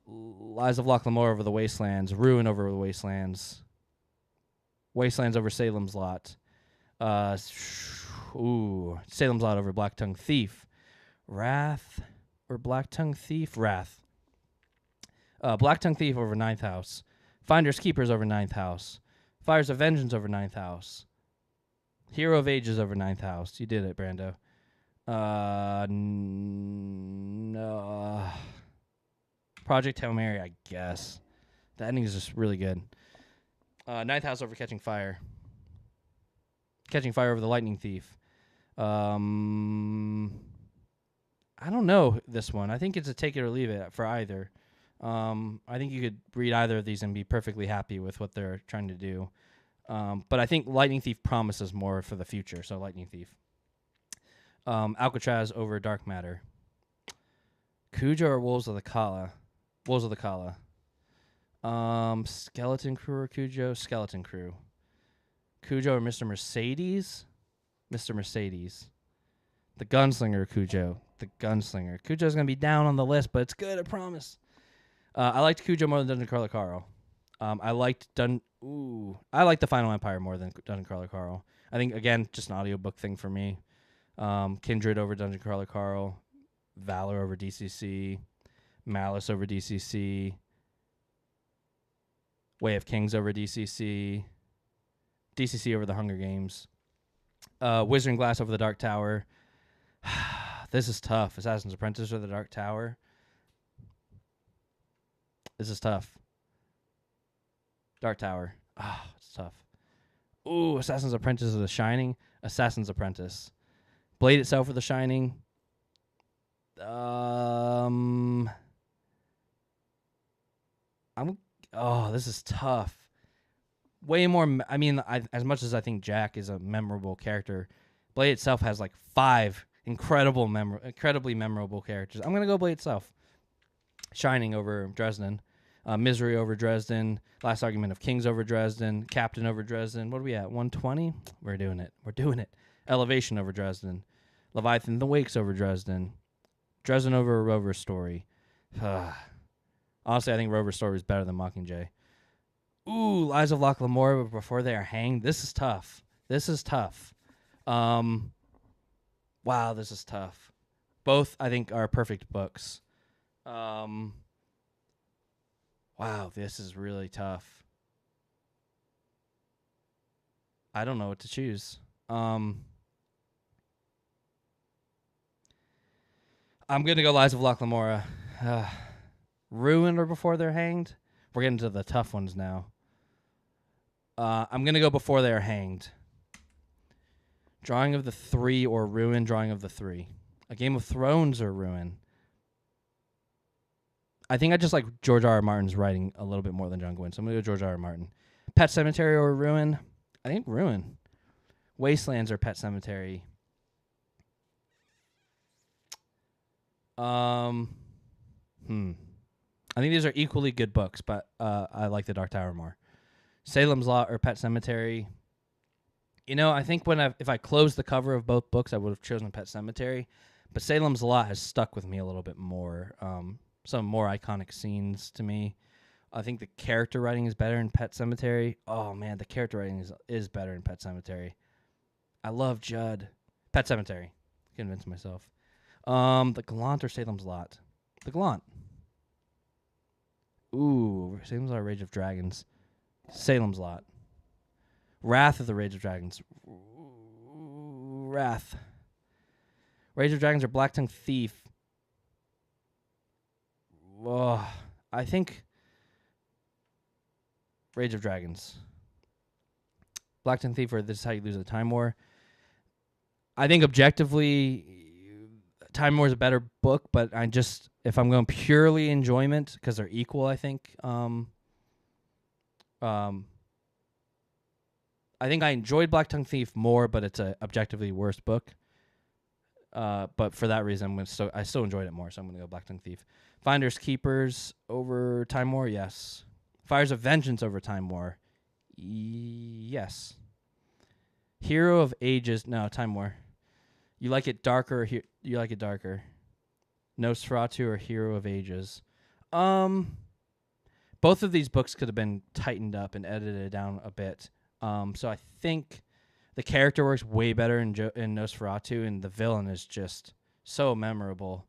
Lies of Loch Lamor over The Wastelands. Ruin over The Wastelands. Wastelands over Salem's Lot. Salem's Lot over Black Tongue Thief. Wrath or Black Tongue Thief? Wrath. Black Tongue Thief over Ninth House. Finders Keepers over Ninth House. Fires of Vengeance over Ninth House. Hero of Ages over Ninth House. You did it, Brando. No. Project Hail Mary, I guess. The ending is just really good. Ninth House over Catching Fire. Catching Fire over The Lightning Thief. I don't know this one. I think it's a take it or leave it for either. I think you could read either of these and be perfectly happy with what they're trying to do. But I think Lightning Thief promises more for the future, so Lightning Thief. Alcatraz over Dark Matter. Cujo or Wolves of the Kala? Wolves of the Kala. Skeleton Crew or Cujo? Skeleton Crew. Cujo or Mr. Mercedes? Mr. Mercedes. The Gunslinger or Cujo? The Gunslinger. Cujo's going to be down on the list, but it's good, I promise. I liked Cujo more than Dungeon Crawler Carl. I liked the Final Empire more than Dungeon Crawler Carl. I think, again, just an audiobook thing for me. Kindred over Dungeon Crawler Carl. Valor over DCC. Malice over DCC. Way of Kings over DCC. DCC over the Hunger Games. Wizard and Glass over the Dark Tower. This is tough. Assassin's Apprentice or the Dark Tower. This is tough. Dark Tower. It's tough. Ooh, Assassin's Apprentice or The Shining. Assassin's Apprentice. Blade itself or The Shining. This is tough. Way more. As much as I think Jack is a memorable character, Blade itself has like 5 incredibly memorable characters. I'm gonna go Blade itself. Shining over Dresden. Misery over Dresden. Last Argument of Kings over Dresden. Captain over Dresden. What are we at? 120? We're doing it. Elevation over Dresden. Leviathan the Wakes over Dresden. Dresden over A Rover's Story. Honestly, I think Rover's Story is better than Mockingjay. Ooh, Lies of Loch Lamor Before They Are Hanged. This is tough. Wow, this is tough. Both, I think, are perfect books. Wow, this is really tough. I don't know what to choose. I'm going to go Lies of Loch Lamora. Ruin or Before They're Hanged? We're getting to the tough ones now. I'm going to go Before They Are Hanged. Drawing of the Three or Ruin, Drawing of the Three. A Game of Thrones or Ruin. I think I just like George R. R. Martin's writing a little bit more than John Gwynne, so I'm going to go George R. R. Martin. Pet Cemetery or Ruin? I think Ruin. Wastelands or Pet Cemetery? I think these are equally good books, but I like The Dark Tower more. Salem's Lot or Pet Cemetery. You know, I think if I closed the cover of both books, I would have chosen Pet Cemetery. But Salem's Lot has stuck with me a little bit more. Some more iconic scenes to me. I think the character writing is better in Pet Cemetery. Oh, man, the character writing is better in Pet Cemetery. I love Judd. Pet Cemetery. Convince myself. The Gallant or Salem's Lot? The Gallant. Ooh, Salem's Lot, Rage of Dragons. Salem's Lot. Wrath of the Rage of Dragons. Wrath. Rage of Dragons or Black Tongue Thief? Oh, I think Rage of Dragons. Black Tongue Thief or This Is How You Lose the Time War. I think objectively, Time War is a better book, but if I'm going purely enjoyment, because they're equal, I think. I think I enjoyed Black Tongue Thief more, but it's a objectively worse book. But for that reason, I still enjoyed it more, so I'm going to go Black Tongue Thief. Finders Keepers over Time War, yes. Fires of Vengeance over Time War, yes. Hero of Ages, no, Time War. You like it darker? You like it darker? Nosferatu or Hero of Ages? Both of these books could have been tightened up and edited down a bit. So I think the character works way better in Nosferatu, and the villain is just so memorable.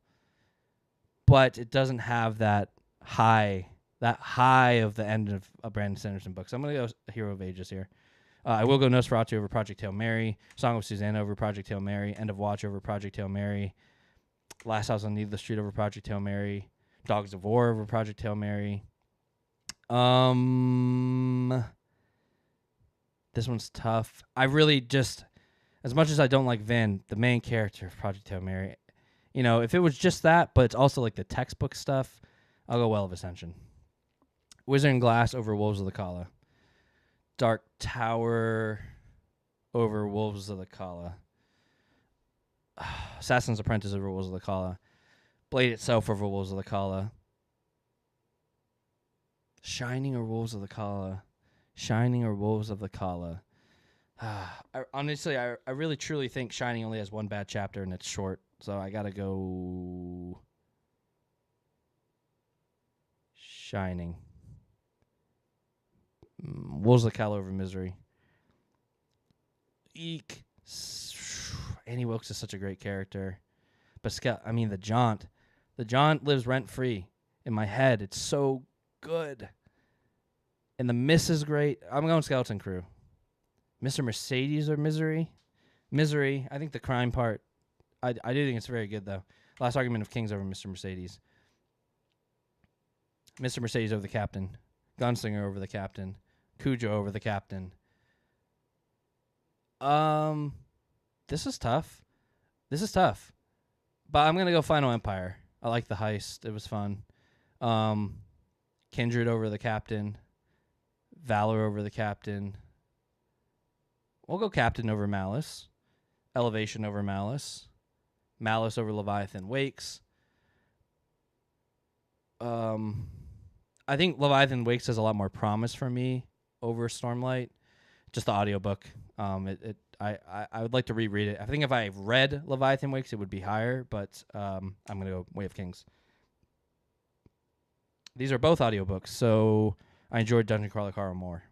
But it doesn't have that high of the end of a Brandon Sanderson book. So I'm going to go Hero of Ages here. I will go Nosferatu over Project Hail Mary, Song of Susanna over Project Hail Mary, End of Watch over Project Hail Mary, Last House on Needless Street over Project Hail Mary, Dogs of War over Project Hail Mary. This one's tough. I really just, as much as I don't like Vin, the main character of Project Hail Mary, you know, if it was just that, but it's also like the textbook stuff, I'll go Well of Ascension. Wizard and Glass over Wolves of the Kala. Dark Tower over Wolves of the Kala. Assassin's Apprentice over Wolves of the Kala. Blade itself over Wolves of the Kala. Shining or Wolves of the Kala. Shining or Wolves of the Kala. Honestly, I really truly think Shining only has one bad chapter and it's short. So I gotta go Shining. Wolves of the Kala over Misery. Eek. Annie Wilkes is such a great character. But the Jaunt. The Jaunt lives rent-free in my head. It's so good. And the Miss is great. I'm going Skeleton Crew. Mr. Mercedes or Misery? Misery. I think the crime part. I do think it's very good, though. Last Argument of Kings over Mr. Mercedes. Mr. Mercedes over the Captain. Gunslinger over the Captain. Cujo over the Captain. This is tough. But I'm going to go Final Empire. I like the heist. It was fun. Kindred over the Captain. Valor over the Captain. We'll go Captain over Malice. Elevation over Malice. Malice over Leviathan Wakes. I think Leviathan Wakes has a lot more promise for me over Stormlight. Just the audiobook. I would like to reread it. I think if I read Leviathan Wakes, it would be higher, but I'm going to go Way of Kings. These are both audiobooks, so I enjoyed Dungeon Crawler Carl more.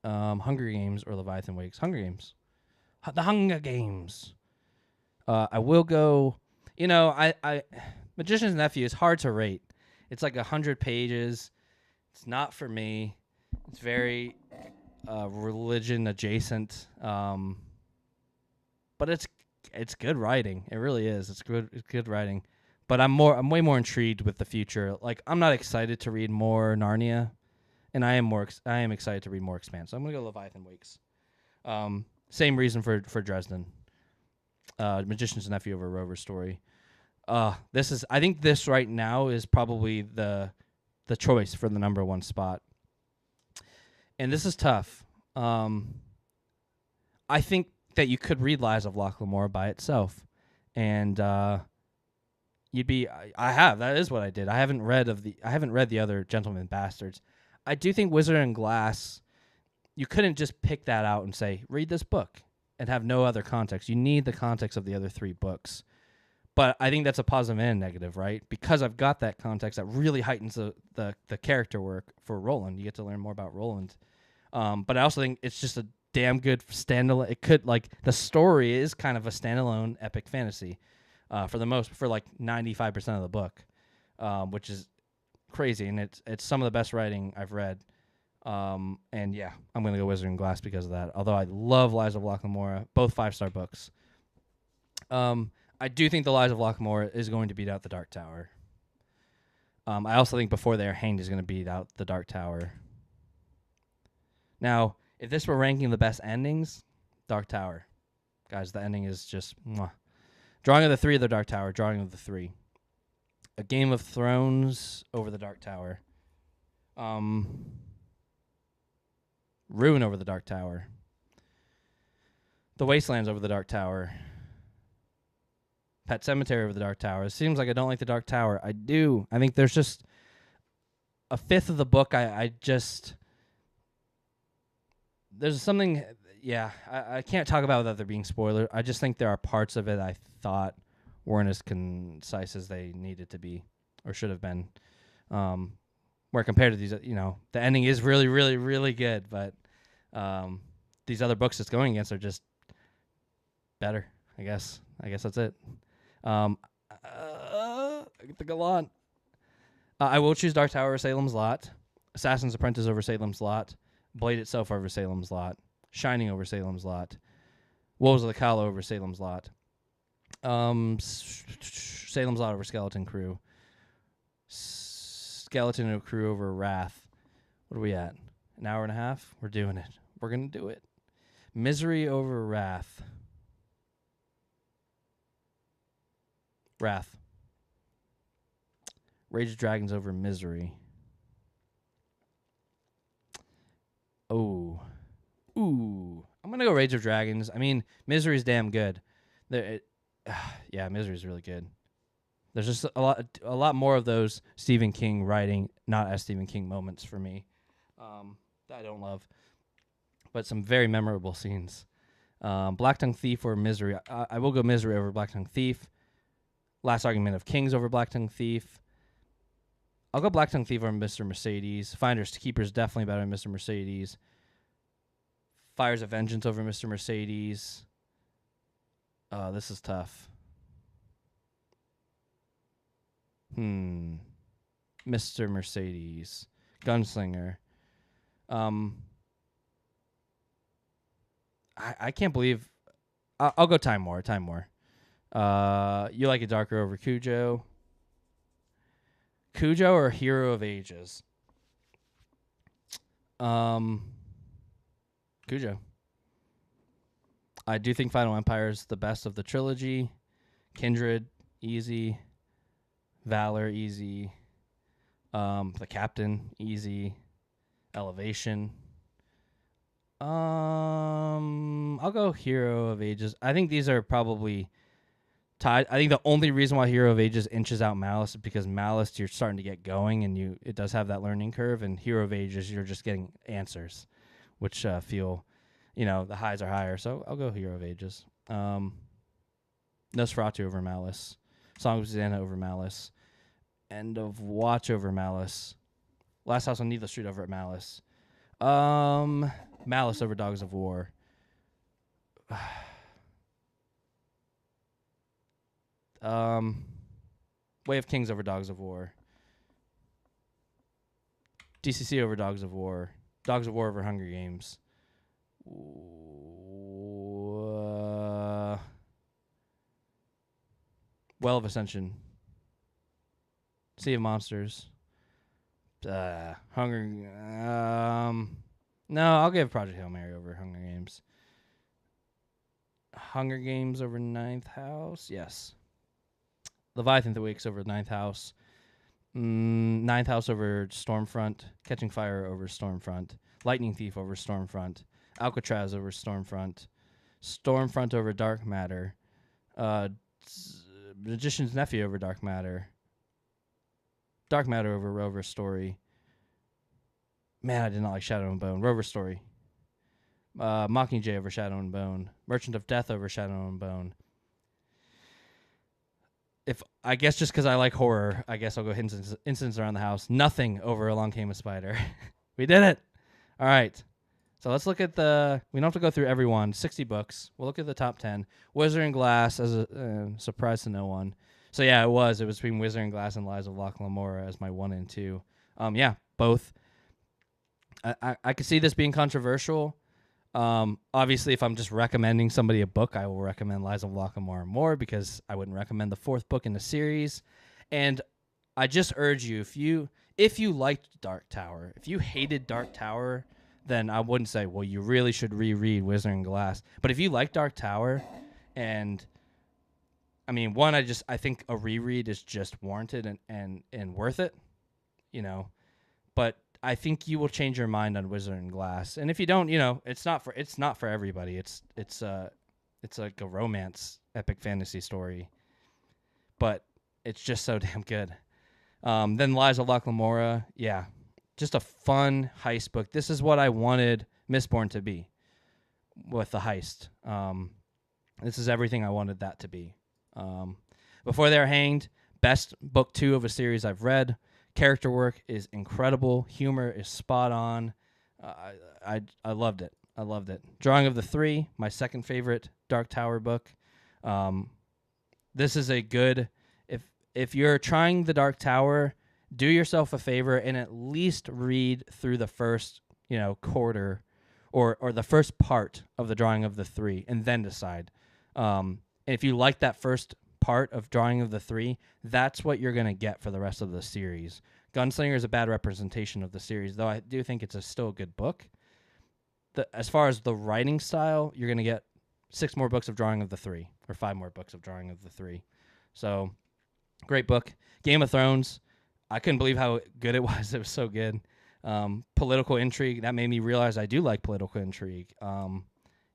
Hunger Games or Leviathan Wakes? Hunger Games. The Hunger Games. I will go, I Magician's Nephew is hard to rate. It's like 100 pages. It's not for me. It's very religion adjacent. But it's good writing. It really is. It's good writing. But I'm way more intrigued with the future. Like, I'm not excited to read more Narnia, and I am excited to read more Expanse. So I'm gonna go Leviathan Wakes. Same reason for Dresden. Magician's Nephew over Rover's Story. I think this right now is probably the choice for the number one spot. And this is tough. I think that you could read Lies of Locke Lamore by itself, and you'd be. That is what I did. I haven't read the other Gentlemen Bastards. I do think Wizard and Glass, you couldn't just pick that out and say, read this book and have no other context. You need the context of the other 3 books. But I think that's a positive and a negative, right? Because I've got that context that really heightens the character work for Roland. You get to learn more about Roland. But I also think it's just a damn good standalone. It could, like, the story is kind of a standalone epic fantasy for 95% of the book, which is crazy. And it's some of the best writing I've read. And yeah, I'm going to go Wizard and Glass because of that. Although I love Lies of Locke Lamora, both 5-star books. I do think The Lies of Locke Lamora is going to beat out The Dark Tower. I also think Before They Are Hanged is going to beat out The Dark Tower. Now, if this were ranking the best endings, Dark Tower. Guys, the ending is just mwah. Drawing of the 3 of The Dark Tower, Drawing of the 3. A Game of Thrones over The Dark Tower. Ruin over The Dark Tower. The Wastelands over The Dark Tower. Pet Cemetery over The Dark Tower. It seems like I don't like The Dark Tower. I do. I think there's just a fifth of the book. There's something. Yeah, I can't talk about without there being spoilers. I just think there are parts of it I thought weren't as concise as they needed to be or should have been. Where compared to these, the ending is really, really, really good, but these other books it's going against are just better. I guess that's it. I get the Gallant. I will choose Dark Tower over Salem's Lot, Assassin's Apprentice over Salem's Lot, Blade itself over Salem's Lot, Shining over Salem's Lot, Wolves of the Kala over Salem's Lot, Salem's Lot over Skeleton Crew, Skeleton Crew over Wrath. What are we at? An hour and a half? We're doing it. We're going to do it. Misery over Wrath. Wrath. Rage of Dragons over Misery. Oh. Ooh. I'm going to go Rage of Dragons. I mean, Misery's damn good. Yeah, Misery's really good. There's just a lot more of those Stephen King writing, not as Stephen King moments for me that I don't love. But some very memorable scenes. Black Tongue Thief or Misery. I will go Misery over Black Tongue Thief. Last Argument of Kings over Black Tongue Thief. I'll go Black Tongue Thief over Mr. Mercedes. Finders Keepers definitely better than Mr. Mercedes. Fires of Vengeance over Mr. Mercedes. This is tough. Mr. Mercedes. Gunslinger. I can't believe... I'll go Time War. Time War. You Like It Darker over Cujo. Cujo or Hero of Ages? Cujo. I do think Final Empire is the best of the trilogy. Kindred, easy. Valor, easy. The Captain, easy. Elevation. I'll go Hero of Ages. I think these are probably tied. I think the only reason why Hero of Ages inches out Malice is because Malice you're starting to get going and it does have that learning curve, and Hero of Ages you're just getting answers, which feel, the highs are higher. So I'll go Hero of Ages. Nosferatu over Malice. Song of Susanna over Malice. End of Watch over Malice. Last House on Needless Street over Malice. Malice over Dogs of War. Way of Kings over Dogs of War. DCC over Dogs of War. Dogs of War over Hunger Games. Well of Ascension. Sea of Monsters. Hunger. No, I'll give Project Hail Mary over Hunger Games. Hunger Games over Ninth House. Yes. Leviathan the Wakes over Ninth House. Ninth House over Stormfront. Catching Fire over Stormfront. Lightning Thief over Stormfront. Alcatraz over Stormfront. Stormfront over Dark Matter. Magician's Nephew over Dark Matter. Dark Matter over Rover Story. Man, I did not like Shadow and Bone. Rover Story. Mockingjay over Shadow and Bone. Merchant of Death over Shadow and Bone. If I guess just because I like horror, I guess I'll go Incidents Around the House. Nothing over Along Came a Spider. We did it. All right. So let's look at we don't have to go through every one. 60 books. We'll look at the top 10. Wuthering Glass as a surprise to no one. So yeah, it was between Wuthering Glass and Lies of Locke Lamora as my 1 and 2. Yeah, both. I could see this being controversial. Obviously, if I'm just recommending somebody a book, I will recommend Lies of Locke Lamora more because I wouldn't recommend the 4th book in the series. And I just urge you, if you liked Dark Tower, if you hated Dark Tower, then I wouldn't say, well, you really should reread Wuthering Glass. But if you like Dark Tower, and I mean, one, I think a reread is just warranted and worth it, But I think you will change your mind on Wuthering Glass. And if you don't, it's not for everybody. It's like a romance epic fantasy story, but it's just so damn good. Then Lies of Locke Lamora, yeah. Just a fun heist book. This is what I wanted Mistborn to be with the heist. This is everything I wanted that to be. Before They Are Hanged, best book 2 of a series I've read. Character work is incredible. Humor is spot on. I loved it. I loved it. Drawing of the Three, my second favorite Dark Tower book. This is a good... If you're trying the Dark Tower... do yourself a favor and at least read through the first, quarter or the first part of the Drawing of the Three and then decide. And if you like that first part of Drawing of the Three, that's what you're going to get for the rest of the series. Gunslinger is a bad representation of the series, though I do think it's still a good book. As far as the writing style, you're going to get 6 more books of Drawing of the Three or 5 more books of Drawing of the Three. So, great book. Game of Thrones. I couldn't believe how good it was. It was so good. Political intrigue. That made me realize I do like political intrigue.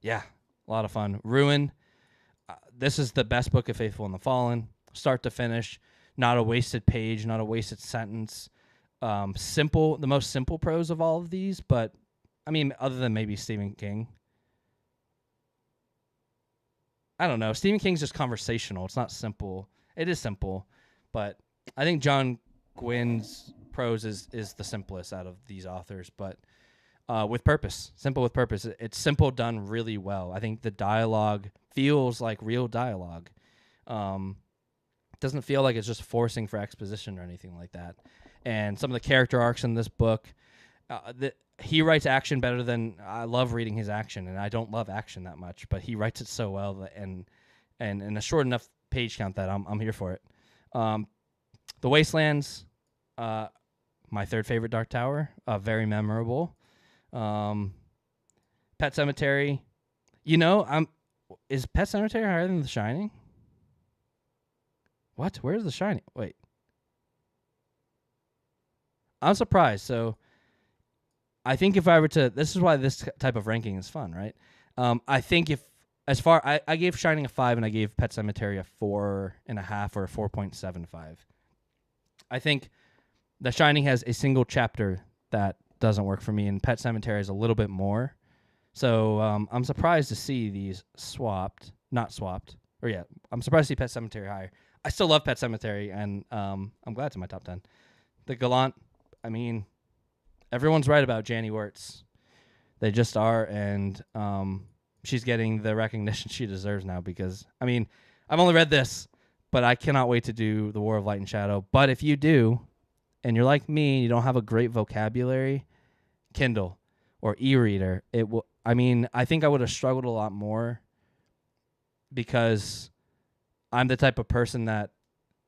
Yeah, a lot of fun. Ruin. This is the best book of Faithful and the Fallen. Start to finish. Not a wasted page. Not a wasted sentence. Simple. The most simple prose of all of these. But, I mean, other than maybe Stephen King. I don't know. Stephen King's just conversational. It's not simple. It is simple. But I think John Gwynn's prose is the simplest out of these authors, but with purpose. Simple with purpose. It's simple done really well. I think the dialogue feels like real dialogue. Doesn't feel like it's just forcing for exposition or anything like that. And some of the character arcs in this book, he writes action better than I love reading his action, and I don't love action that much, but he writes it so well and in a short enough page count that I'm here for it. The Wastelands, my third favorite Dark Tower, very memorable. Pet Cemetery, is Pet Cemetery higher than The Shining? What? Where's The Shining? Wait. I'm surprised. So I think if I were to, this is why this type of ranking is fun, right? I think I gave Shining a 5 and I gave Pet Cemetery a 4.5 or a 4.75. I think The Shining has a single chapter that doesn't work for me, and Pet Sematary is a little bit more. So I'm surprised to see these not swapped. I'm surprised to see Pet Sematary higher. I still love Pet Sematary, and I'm glad it's in my top 10. The Gallant, I mean, everyone's right about Janny Wirtz. They just are, and she's getting the recognition she deserves now because, I mean, I've only read this, but I cannot wait to do The War of Light and Shadow. But if you do, and you're like me, and you don't have a great vocabulary, Kindle or e-reader, it will. I mean, I think I would have struggled a lot more because I'm the type of person that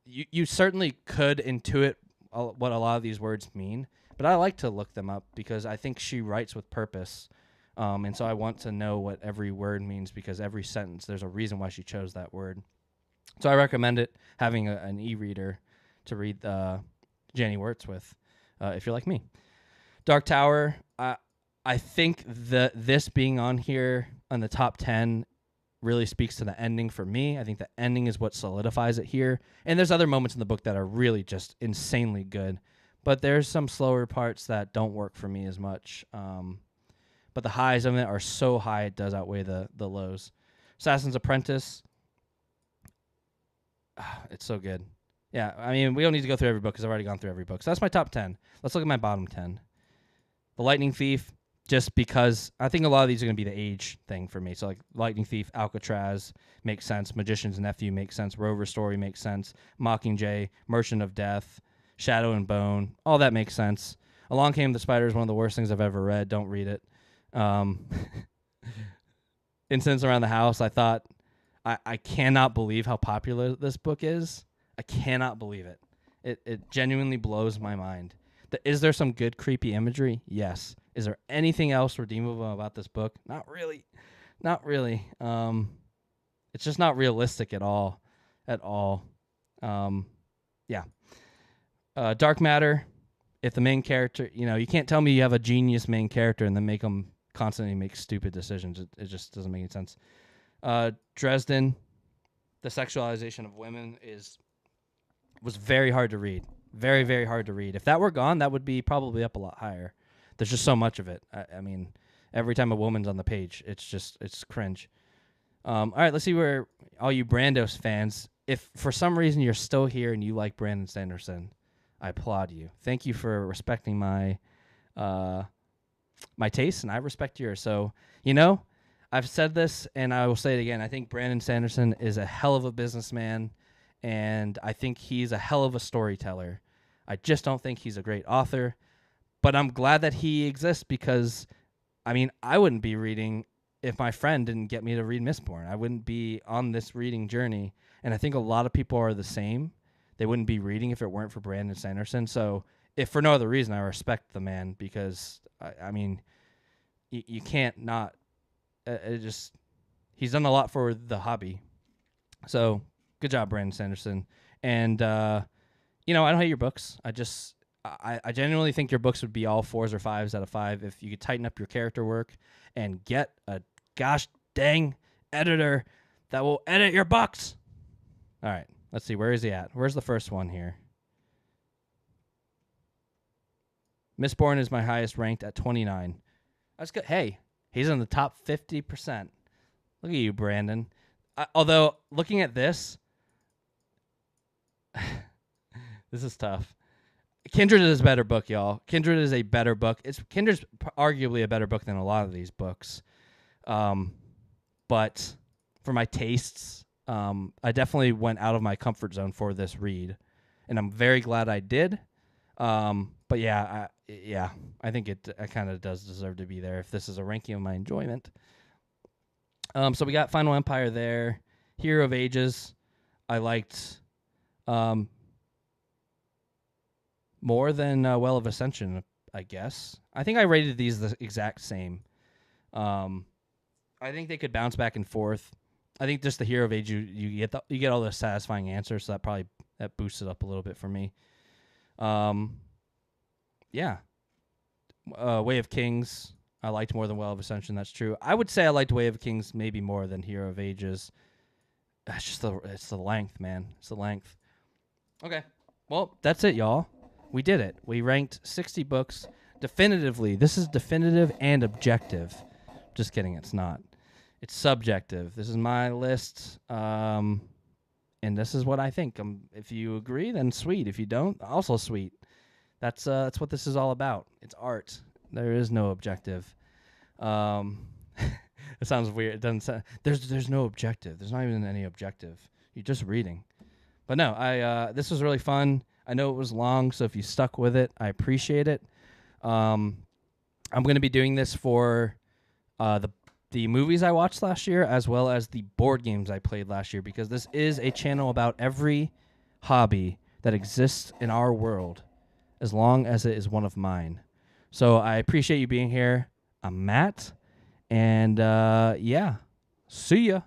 you certainly could intuit what a lot of these words mean, but I like to look them up because I think she writes with purpose. And so I want to know what every word means because every sentence, there's a reason why she chose that word. So I recommend it, having an e-reader to read Janny Wirtz with, if you're like me. Dark Tower, I think this being on here on the top 10 really speaks to the ending for me. I think the ending is what solidifies it here. And there's other moments in the book that are really just insanely good. but there's some slower parts that don't work for me as much. But the highs of it are so high it does outweigh the lows. Assassin's Apprentice, it's so good. Yeah, I mean, we don't need to go through every book because I've already gone through every book. So that's my top 10. Let's look at my bottom 10. The Lightning Thief, just because I think a lot of these are going to be the age thing for me. So like Lightning Thief, Alcatraz makes sense. Magician's Nephew makes sense. Rover Story makes sense. Mockingjay, Merchant of Death, Shadow and Bone, all that makes sense. Along Came the Spider is one of the worst things I've ever read. Don't read it. Incidents Around the House, I thought, I cannot believe how popular this book is. I cannot believe it. It genuinely blows my mind. Is there some good creepy imagery? Yes. Is there anything else redeemable about this book? Not really. Not really. It's just not realistic at all. At all. Yeah. Dark Matter, if the main character, you can't tell me you have a genius main character and then make them constantly make stupid decisions. It just doesn't make any sense. Dresden, the sexualization of women was very hard to read. Very, very hard to read. If that were gone, that would be probably up a lot higher. There's just so much of it. I mean, every time a woman's on the page, it's cringe. All right, let's see where all you Brandos fans, if for some reason you're still here and you like Brandon Sanderson, I applaud you. Thank you for respecting my taste, and I respect yours. So, I've said this, and I will say it again. I think Brandon Sanderson is a hell of a businessman, and I think he's a hell of a storyteller. I just don't think he's a great author, but I'm glad that he exists because, I wouldn't be reading if my friend didn't get me to read Mistborn. I wouldn't be on this reading journey, and I think a lot of people are the same. They wouldn't be reading if it weren't for Brandon Sanderson. So, if for no other reason, I respect the man because, you can't not. He's done a lot for the hobby. So, good job, Brandon Sanderson. And, I don't hate your books. I genuinely think your books would be all 4s or 5s out of 5 if you could tighten up your character work and get a gosh dang editor that will edit your books. All right, let's see. Where is he at? Where's the first one here? Mistborn is my highest ranked at 29. That's good. Hey, he's in the top 50%. Look at you, Brandon. Although, looking at this, this is tough. Kindred is a better book, y'all. Kindred is a better book. Kindred's arguably a better book than a lot of these books. But for my tastes, I definitely went out of my comfort zone for this read, and I'm very glad I did. But yeah, I think it kind of does deserve to be there if this is a ranking of my enjoyment. So we got Final Empire there. Hero of Ages, I liked more than Well of Ascension, I guess. I think I rated these the exact same. I think they could bounce back and forth. I think just the Hero of Ages, you get all the satisfying answers, so that boosts it up a little bit for me. Yeah. Way of Kings, I liked more than Well of Ascension. That's true. I would say I liked Way of Kings maybe more than Hero of Ages. It's the length, man. It's the length. Okay. Well, that's it, y'all. We did it. We ranked 60 books definitively. This is definitive and objective. Just kidding. It's not. It's subjective. This is my list, and this is what I think. If you agree, then sweet. If you don't, also sweet. That's what this is all about. It's art. There is no objective. It sounds weird. It doesn't sound. There's no objective. There's not even any objective. You're just reading. But no, this was really fun. I know it was long, so if you stuck with it, I appreciate it. I'm going to be doing this for the movies I watched last year, as well as the board games I played last year, because this is a channel about every hobby that exists in our world, as long as it is one of mine. So I appreciate you being here. I'm Matt, and yeah, see ya.